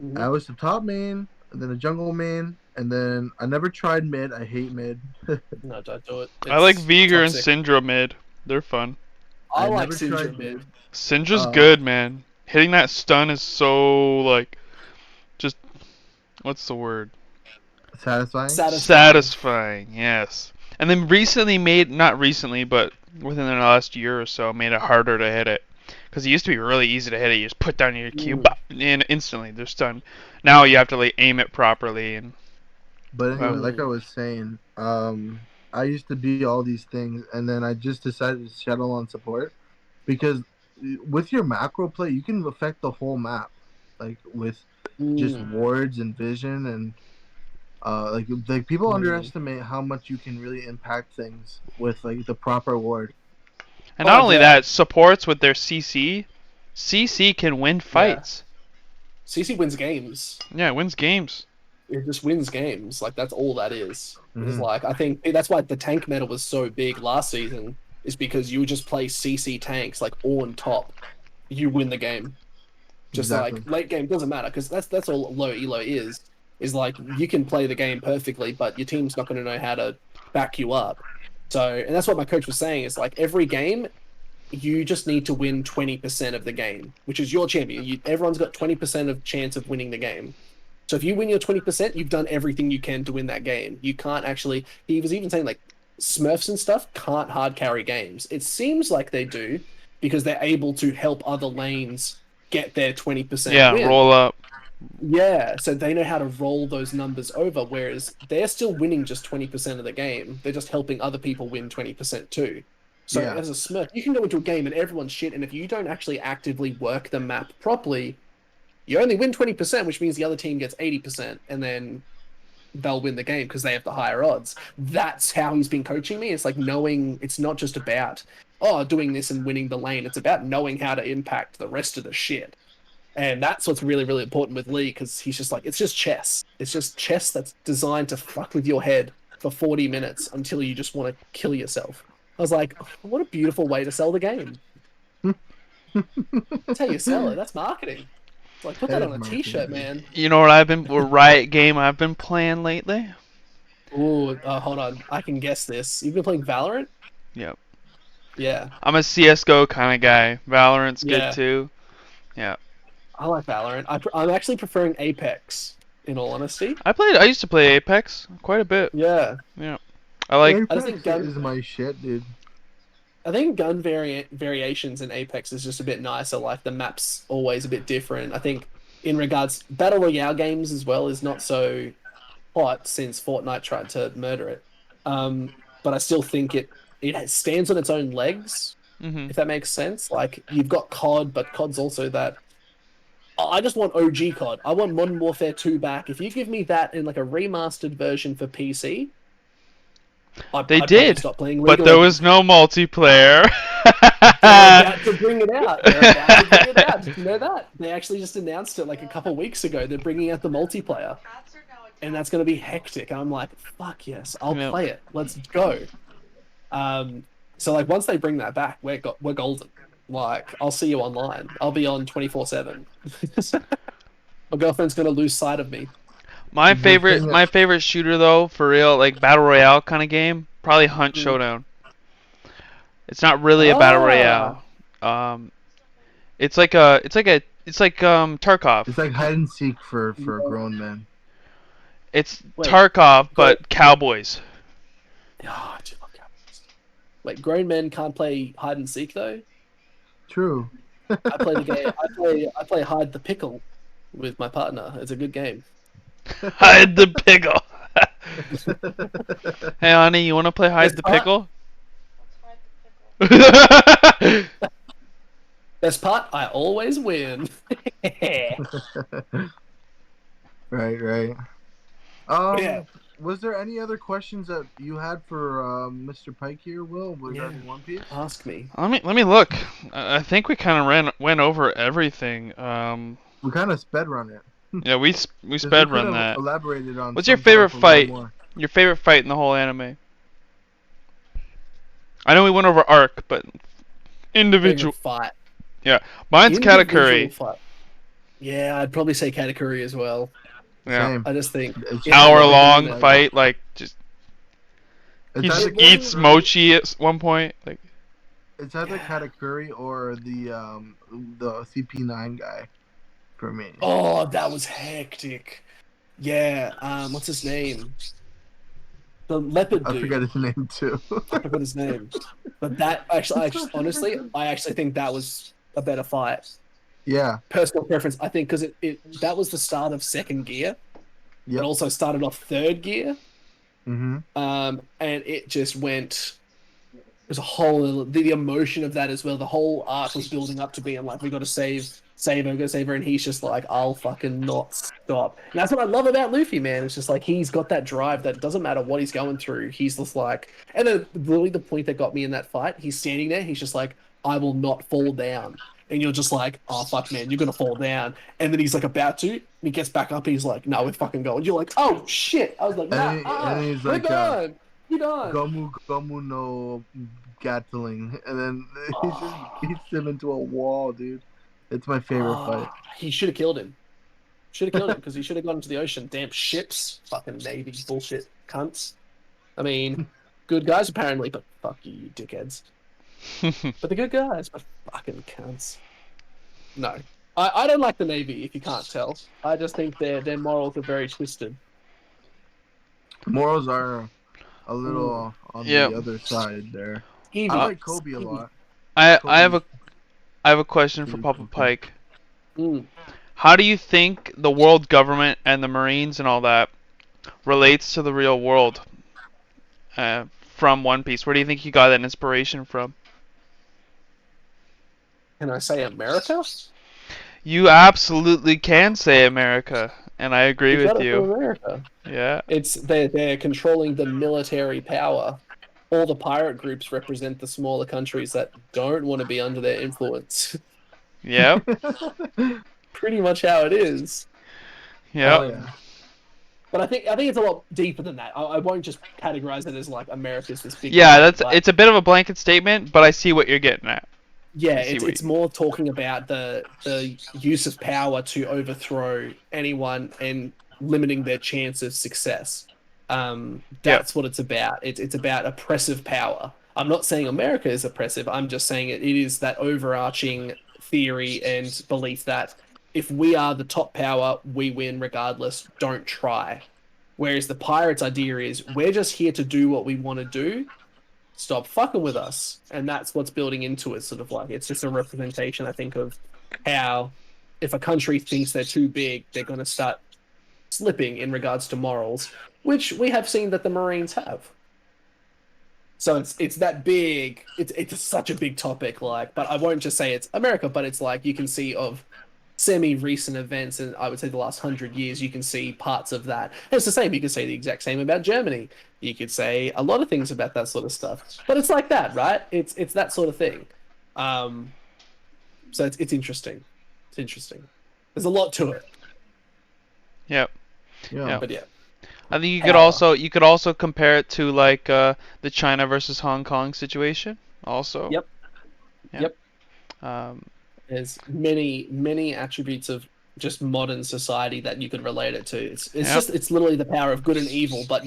Mm-hmm. I was the top main, and then a jungle main, and then I never tried mid. I hate mid. No, don't do it. I like It's Veigar and toxic. Syndra mid. They're fun. I I like never Syndra tried mid. mid. Syndra's Uh, good, man. Hitting that stun is so like just what's the word? Satisfying. Satisfying. Satisfying, yes. And then recently made, not recently, but within the last year or so, made it harder to hit it. Because it used to be really easy to hit it. You just put down your Q, Mm. and instantly they're stunned. Now you have to like aim it properly, and But anyway, like I Mm. was saying, I used to be all these things, and then I just decided to settle on support because with your macro play, you can affect the whole map, like with just Mm. wards and vision, and Like people Mm. underestimate how much you can really impact things with like the proper ward. And Oh not only yeah, that, supports with their CC. CC can win yeah. fights. CC wins games. Yeah, it wins games. It just wins games. Like that's all that is. Is Mhm. like I think that's why the tank meta was so big last season. Is because you would just play CC tanks like on top, you win the game. Just like Exactly. late game doesn't matter because that's all low elo is. Is like you can play the game perfectly, but your team's not going to know how to back you up. So, and that's what my coach was saying. Is like every game you just need to win 20% of the game, which is your champion. Everyone's got 20% of chance of winning the game. So if you win your 20%, you've done everything you can to win that game. You can't actually, he was even saying like Smurfs and stuff can't hard carry games. It seems like they do because they're able to help other lanes get their 20% Yeah, win. roll up. Yeah, so they know how to roll those numbers over, whereas they're still winning just 20% of the game. They're just helping other people win 20% too. So Yeah. as a Smurf, you can go into a game and everyone's shit, and if you don't actually actively work the map properly, you only win 20%, which means the other team gets 80%, and then they'll win the game because they have the higher odds. That's how he's been coaching me. It's like knowing it's not just about, oh, doing this and winning the lane. It's about knowing how to impact the rest of the shit. And that's what's really, really important with Lee because he's just like, it's just chess. It's just chess that's designed to fuck with your head for 40 minutes until you just want to kill yourself. I was like, what a beautiful way to sell the game. That's how you sell it. That's marketing. It's like, put That that is on a marketing, t-shirt, dude. man. You know what Riot game I've been playing lately? Ooh, hold on. I can guess this. You've been playing Valorant? Yep. Yeah. I'm a CS:GO kind of guy. Valorant's good Yeah. too. Yeah. I like Valorant. I'm actually preferring Apex, in all honesty. I used to play Apex quite a bit. Yeah. Yeah. I like I just think Apex is my shit, dude. gun variations in Apex is just a bit nicer. Like the map's always a bit different. I think in regards battle royale games as well is not so hot since Fortnite tried to murder it. But I still think it stands on its own legs, mhm. if that makes sense. Like you've got COD, but COD's also that. I just want OG COD. I want Modern Warfare 2 back. If you give me that in like a remastered version for PC, They I'd probably did, stop playing League but of there Legends. was no multiplayer. They're about to bring it out. They're about to bring it out. Did you know that? They actually just announced it like a couple weeks ago. They're bringing out the multiplayer. And that's going to be hectic. And I'm like, fuck yes, I'll Yep. play it. Let's go. So like once they bring that back, we're golden. Like I'll see you online. I'll be on 24/7. My girlfriend's going to lose sight of me. My The favorite thing my favorite shooter though, for real, like battle royale kind of game, probably Hunt Mm. Showdown. It's not really a battle royale. It's like Tarkov. It's like hide and seek for grown men. It's Wait, Tarkov but cowboys. I do love Cowboys. Wait, grown men can't play hide and seek though. True. I play the game. I play hide the pickle with my partner. It's a good game. Hide the pickle. Hey honey, you want to play hide Best the part, pickle? best part, I always win. Right. Yeah. Was there any other questions that you had for Mr. Pike here, Will, regarding One Piece? Ask me. Let me look. I think we kind of went over everything. We kind of sped run it. Yeah, we 'Cause sped we could run have that. elaborated on. What's your some favorite stuff a lot fight? more. Your favorite fight in the whole anime? I know we went over arc, but individual. Favorite fight. Yeah, mine's Individual Katakuri. fight. Yeah, I'd probably say Katakuri as well. Yeah, Same. I just think It's Yeah, hour like, long like- fight. Like just It's he just either, eats mochi at one point. Like it's either Katakuri or the CP9 guy for me. Oh, that was hectic. Yeah. What's his name? The leopard I dude. forget his name too. I forgot his name. But that honestly, I actually think that was a better fight. Yeah. Personal preference, I think, because that was the start of second gear. Yep. It also started off third gear. Mm-hmm. And it just went. There's a whole the emotion of that as well. The whole arc was building up to being like we got to save go save her, and he's just like, I'll fucking not stop. And that's what I love about Luffy, man. It's just like he's got that drive that doesn't matter what he's going through. He's just like, and then really the point that got me in that fight, he's standing there, he's just like, I will not fall down. And you're just like, oh fuck, man, you're gonna fall down. And then he's like about to, and he gets back up, and he's like, no, we're fucking going. You're like, oh shit. I was like, nah, And he's we're like, done. You're done. Gomu no Gatling, and then he just beats him into a wall, dude. It's my favorite fight. He should have killed him. Should have killed him because he should have gone into the ocean. Damn ships, fucking Navy bullshit cunts. I mean, good guys apparently, but fuck you dickheads. But the good guys, but fucking cunts. No, I don't like the Navy. If you can't tell, I just think their morals are very twisted. Morals are a little on the other side there. I like Kobe a lot. I have a question for Papa Pike. How do you think the world government and the Marines and all that relates to the real world from One Piece? Where do you think you got that inspiration from? Can I say America? You absolutely can say America, and I agree with you. America. Yeah. It's they're controlling the military power. All the pirate groups represent the smaller countries that don't want to be under their influence. Yeah. Pretty much how it is. Yeah. But I think it's a lot deeper than that. I won't just categorize it as like America's this big. Yeah, it's a bit of a blanket statement, but I see what you're getting at. Yeah, it's more talking about the use of power to overthrow anyone and limiting their chance of success. That's what it's about. It's about oppressive power. I'm not saying America is oppressive. I'm just saying it is that overarching theory and belief that if we are the top power, we win regardless. Don't try. Whereas the pirates' idea is we're just here to do what we want to do. Stop fucking with us. And that's what's building into it, sort of like it's just a representation, I think, of how if a country thinks they're too big, they're going to start slipping in regards to morals, which we have seen that the Marines have. So it's that big. It's such a big topic, like, but I won't just say it's America, but it's like you can see of semi-recent events, and I would say the last 100 years, you can see parts of that. And it's the same. You could say the exact same about Germany. You could say a lot of things about that sort of stuff. But it's like that, right? It's that sort of thing. So it's interesting. It's interesting. There's a lot to it. Yep. Yeah. But yeah. I think you could also compare it to like the China versus Hong Kong situation also. Yep. Yeah. Yep. There's many attributes of just modern society that you could relate it to. It's literally the power of good and evil, but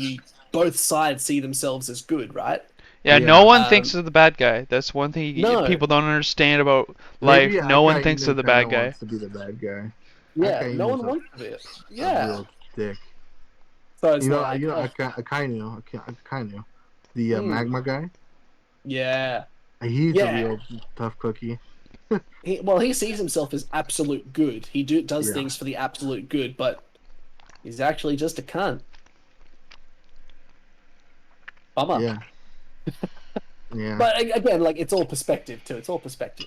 both sides see themselves as good, right? Yeah, no one thinks of the bad guy. That's one thing people don't understand about life. Maybe No one thinks of the bad guy. Wants to be the bad guy. Yeah, no one wants to be it. Yeah. A real dick. So it's Akainu, the magma guy. Yeah. He's a real tough cookie. He sees himself as absolute good. He does things for the absolute good, but he's actually just a cunt. Bummer. Yeah. Yeah. But again, like, it's all perspective too. It's all perspective.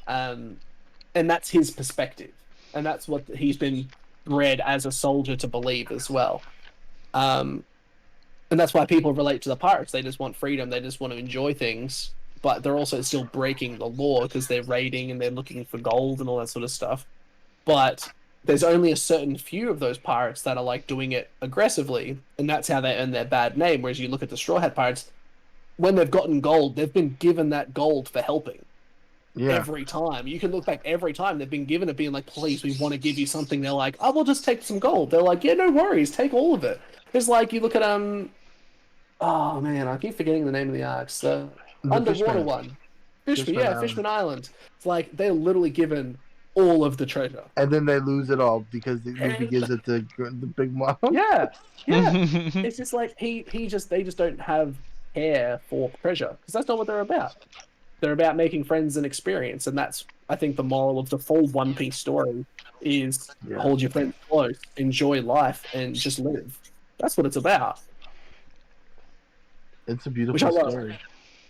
And that's his perspective. And that's what he's been bred as a soldier to believe as well. And that's why people relate to the pirates. They just want freedom. They just want to enjoy things. But they're also still breaking the law because they're raiding and they're looking for gold and all that sort of stuff. But there's only a certain few of those pirates that are like doing it aggressively, and that's how they earn their bad name. Whereas you look at the Straw Hat Pirates, when they've gotten gold, they've been given that gold for helping. Yeah. Every time. You can look back every time they've been given it, being like, please, we want to give you something. They're like, oh, we'll just take some gold. They're like, yeah, no worries, take all of it. It's like, you look at, oh man, I keep forgetting the name of the arcs. The underwater Fishman. One. Fishman Island. It's like, they're literally given all of the treasure. And then they lose it all because Luffy gives it to the big mom. Yeah. It's just like, they just don't have care for treasure, because that's not what they're about. They're about making friends and experience, and that's, I think, the moral of the full One Piece story is hold your friends close, enjoy life, and just live. That's what it's about. It's a beautiful story.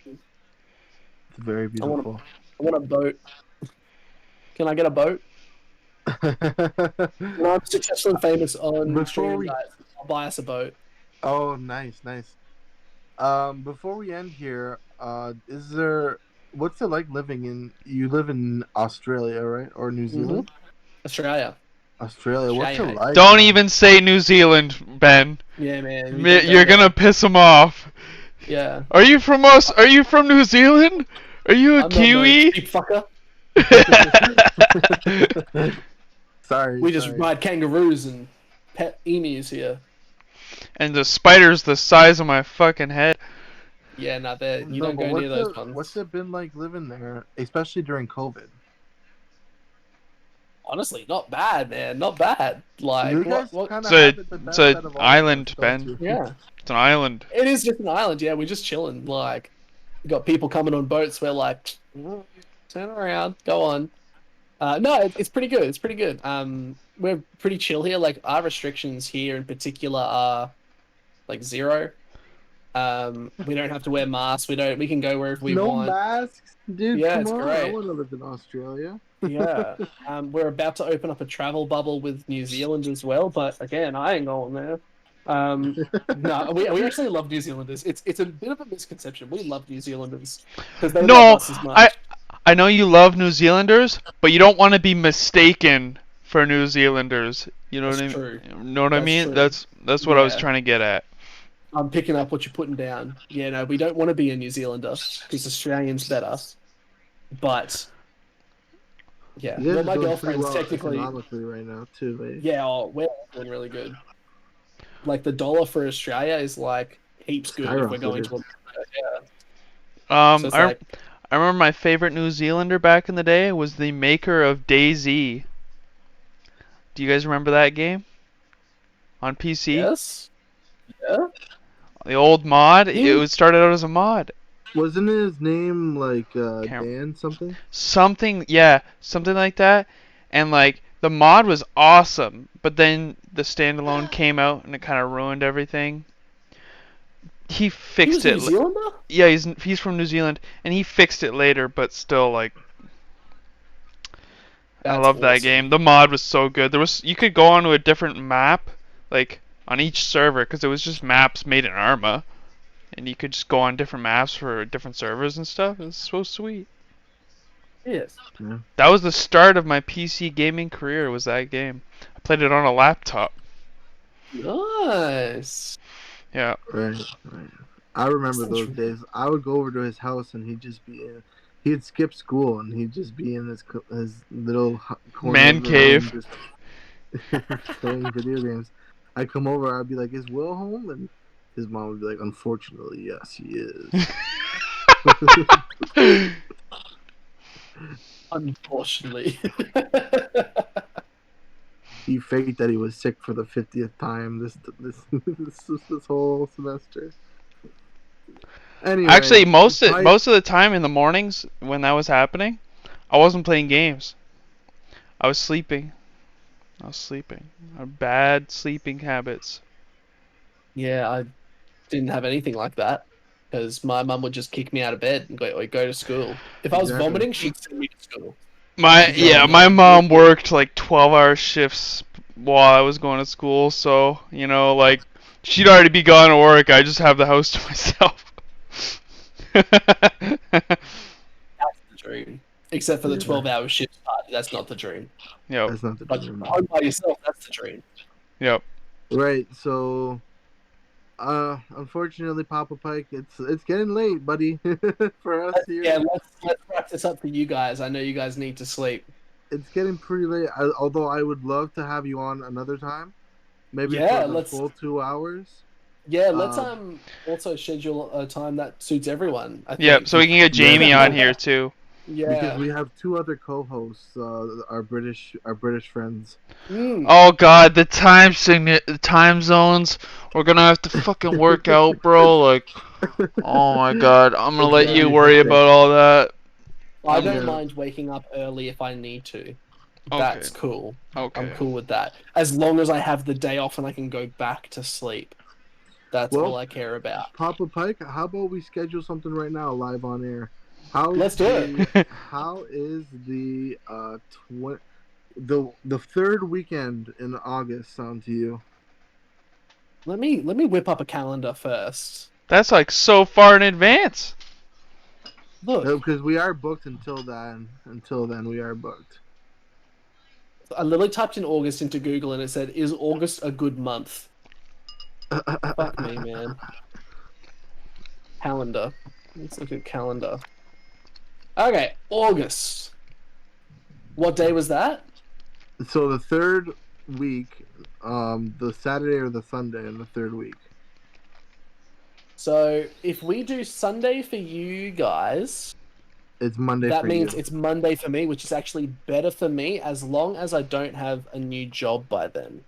It's very beautiful. I want a boat. Can I get a boat? When I'm successful and famous on Before streaming, we- guys, I'll buy us a boat. Oh, nice. Before we end here, what's it like living you live in Australia, right? Or New Zealand? Australia. Australia. What's it Australia, mate. like? Don't man? even say New Zealand, Ben. Yeah, man. we don't go You're gonna there. piss him off. Yeah. Are you from us? Are you from New Zealand? Are you a I'm not Kiwi? no cheap fucker. Sorry. We just sorry. ride kangaroos and pet emus here. And the spider's the size of my fucking head. Yeah, no, you No, don't but go near those ones. what's it been like living there, especially during COVID? Honestly, not bad, man. Not bad. Like, You guys what? kind of It's a- have it the it's best a out of all of island, us, Ben. don't you? Yeah, It's an island. it is just an island. Yeah, we're just chilling. Like, we got people coming on boats. We're like, turn around, go on. No, it's pretty good. It's pretty good. We're pretty chill here. Like, our restrictions here in particular are like 0. We don't have to wear masks. We can go wherever we no want. masks, dude. Yeah, come it's on, I great. want to live in Australia. Yeah. We're about to open up a travel bubble with New Zealand as well, but again, I ain't going there. No, we actually love New Zealanders. It's a bit of a misconception. We love New Zealanders because they love No, us as much. I know you love New Zealanders, but you don't want to be mistaken for New Zealanders. You know That's what I true. mean? Know what I That's mean? true. That's what I was Yeah. trying to get at. I'm picking up what you're putting down. Yeah, no, we don't want to be a New Zealander because Australians better. But yeah, You guys well, are my doing pretty girlfriend's well technically. economically right now, too, mate. Yeah, we're doing really good. Like the dollar for Australia is like heaps good if we're going to Skyrocketed. America. Yeah. So it's I like, I remember my favorite New Zealander back in the day was the maker of DayZ. Do you guys remember that game on PC? yes, yeah. The old mod. He- It was started out as a mod. Wasn't his name like Can't- Dan something? Something, yeah, something like that. And like the mod was awesome, but then the standalone came out and it kind of ruined everything. He He fixed was New it. Zealander? Yeah, he's from New Zealand, and he fixed it later, but still, like, I That's love that awesome. game. The mod was so good. You could go onto a different map, like on each server, because it was just maps made in Arma, and you could just go on different maps for different servers and stuff. It was so sweet. Yes. That was the start of my PC gaming career. Was that game? I played it on a laptop. Nice. Yeah. Right. I remember Sounds those right. days. I would go over to his house and he'd skip school and he'd just be in his little corner Man of the cave. room just playing video games. I'd come over, I'd be like, "Is Will home?" And his mom would be like, "Unfortunately, yes, he is." Unfortunately. He faked that he was sick for the 50th time this whole semester. Anyway, Actually, most Pike- of the time in the mornings when that was happening, I wasn't playing games. I was sleeping. I had bad sleeping habits. Yeah, I didn't have anything like that because my mum would just kick me out of bed and go to school. If I was Exactly. vomiting, she'd send me to school. My mom worked like 12-hour shifts while I was going to school, so like she'd already be gone to work. I just have the house to myself. That's the dream. Except for the Yeah. 12-hour shift party. That's not the dream. Yep. That's not the But dream. home by yourself, that's the dream. Yep. Right, so unfortunately, Papa Pike, it's getting late, buddy, for us here. Yeah, let's wrap this up for you guys. I know you guys need to sleep. It's getting pretty late. Although I would love to have you on another time, maybe Yeah, for the let's- full 2 hours. Yeah, let's also schedule a time that suits everyone. I Yep. think. So we can get Jamie on here too. Yeah. Because we have 2 other co-hosts, our British friends. Mm. Oh God, the time zones. We're gonna have to fucking work out, bro. Like, oh my God, I'm gonna let you worry about all that. I don't Yeah. mind waking up early if I need to. That's cool. Okay. I'm cool with that. As long as I have the day off and I can go back to sleep. That's Well, all I care about. Papa Pike, how about we schedule something right now, live on air? Let's do it. How is the the third weekend in August sound to you? Let me whip up a calendar first. That's like so far in advance. Look, Because we are booked until then. Until then, we are booked. I literally typed in August into Google and it said, "Is August a good month?" Fuck me, man. Calendar. Let's look at calendar. Okay, August. What day was that? So the third week, the Saturday or the Sunday in the third week. So if we do Sunday for you guys, It's Monday that for means you. it's Monday for me, which is actually better for me as long as I don't have a new job by then.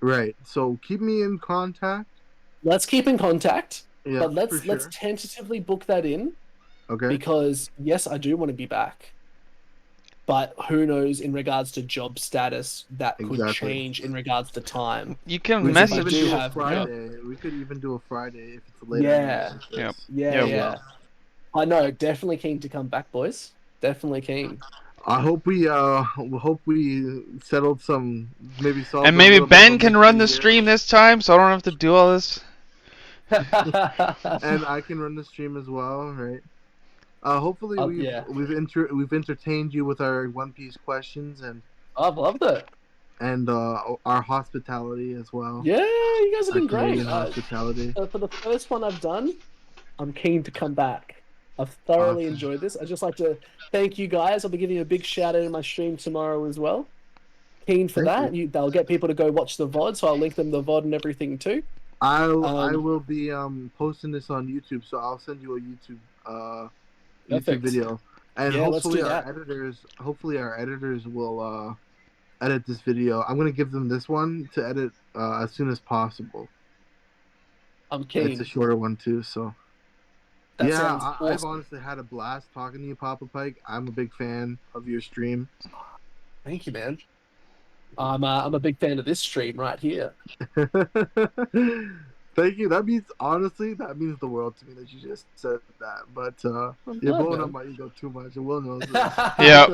Right. So keep me in contact. Let's keep in contact, Yeah, but for let's sure. tentatively book that in Okay. because yes, I do want to be back. But who knows in regards to job status that could Exactly. change in regards to time. You can We could Because if I even message. do do a have Friday. We could even do a Friday if it's later. Yeah. Yep. Yeah, Yep. yeah. I know, definitely keen to come back, boys. Definitely keen. I hope we settled some, maybe solved And a maybe little bit of a Ben can run mystery the here. stream this time, so I don't have to do all this. And I can run the stream as well, right? Hopefully Yeah. we've entertained you with our One Piece questions I've loved it. and our hospitality as well. Yeah, you guys have Our been great. Canadian hospitality. For the first one I've done, I'm keen to come back. I've thoroughly Awesome. enjoyed this. I'd just like to thank you guys. I'll be giving you a big shout out in my stream tomorrow as well. Keen for Thank that. They'll get people to go watch the VOD, so I'll link them the VOD and everything too. I will be posting this on YouTube, so I'll send you a YouTube YouTube Perfect. video, and Yeah, let's do that. hopefully our editors will edit this video. I'm gonna give them this one to edit as soon as possible. I'm keen. It's a shorter one too, so That yeah, sounds I've awesome. honestly had a blast talking to you, Papa Pike. I'm a big fan of your stream. Thank you, man. I'm a big fan of this stream right here. Thank you. That means the world to me that you just said that. But you're blowing up my ego too much, and Will knows this. Yeah.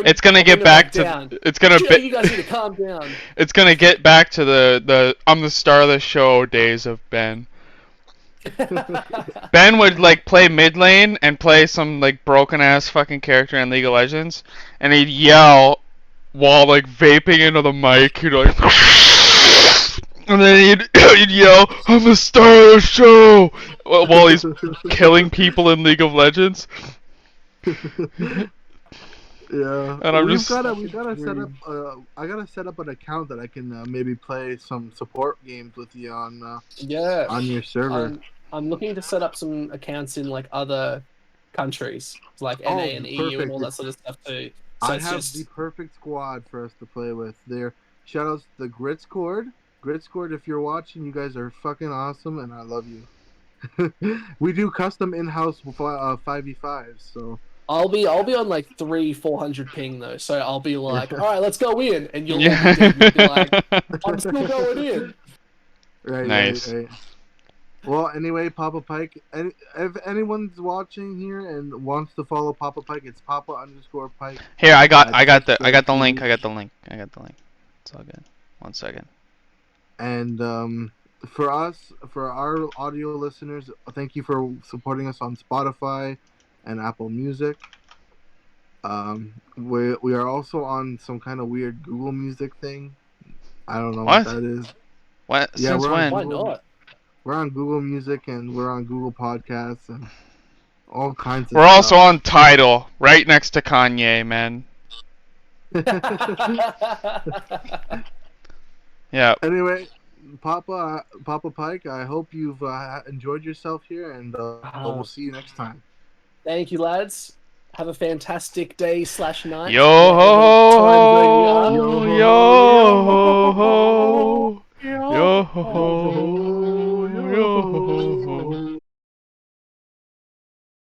It's gonna get back to. down. It's gonna. You guys need to calm down. It's gonna get back to the I'm the star of the show days of Ben. Ben would like play mid lane and play some like broken ass fucking character in League of Legends, and he'd yell while like vaping into the mic. He'd like, and then he'd yell, "I'm the star of the show," while he's killing people in League of Legends. Yeah, And I'm we've just- gotta set up. I gotta set up an account that I can maybe play some support games with you on Yeah. on your server. I'm looking to set up some accounts in like other countries, like NA and EU perfect. and all that sort of stuff too. So I it's have just the perfect squad for us to play with. There, shoutouts to the Grit Squad. Grit Squad, if you're watching, you guys are fucking awesome, and I love you. We do custom in-house 5v5s, so. I'll be on like 300-400 ping though, so I'll be like, all right, let's go in, and you'll Yeah. all be dead, and you'll be like, I'm still going in. Right, Nice. right. Well, anyway, Papa Pike. If anyone's watching here and wants to follow Papa Pike, it's Papa_Pike. Here, I got the Twitch link. TV. I got the link. It's all good. 1 second. And for our audio listeners, thank you for supporting us on Spotify and Apple Music. We are also on some kind of weird Google Music thing. I don't know what What? that is. What? Yeah, Since we're on when? Why Google. not? We're on Google Music and we're on Google Podcasts and all kinds of We're also stuff. on Tidal, right next to Kanye, man. Yeah. Anyway, Papa Pike, I hope you've enjoyed yourself here, and we'll see you next time. Thank you, lads. Have a fantastic day / night. Yo ho ho, yo ho ho, yo ho ho, yo ho ho.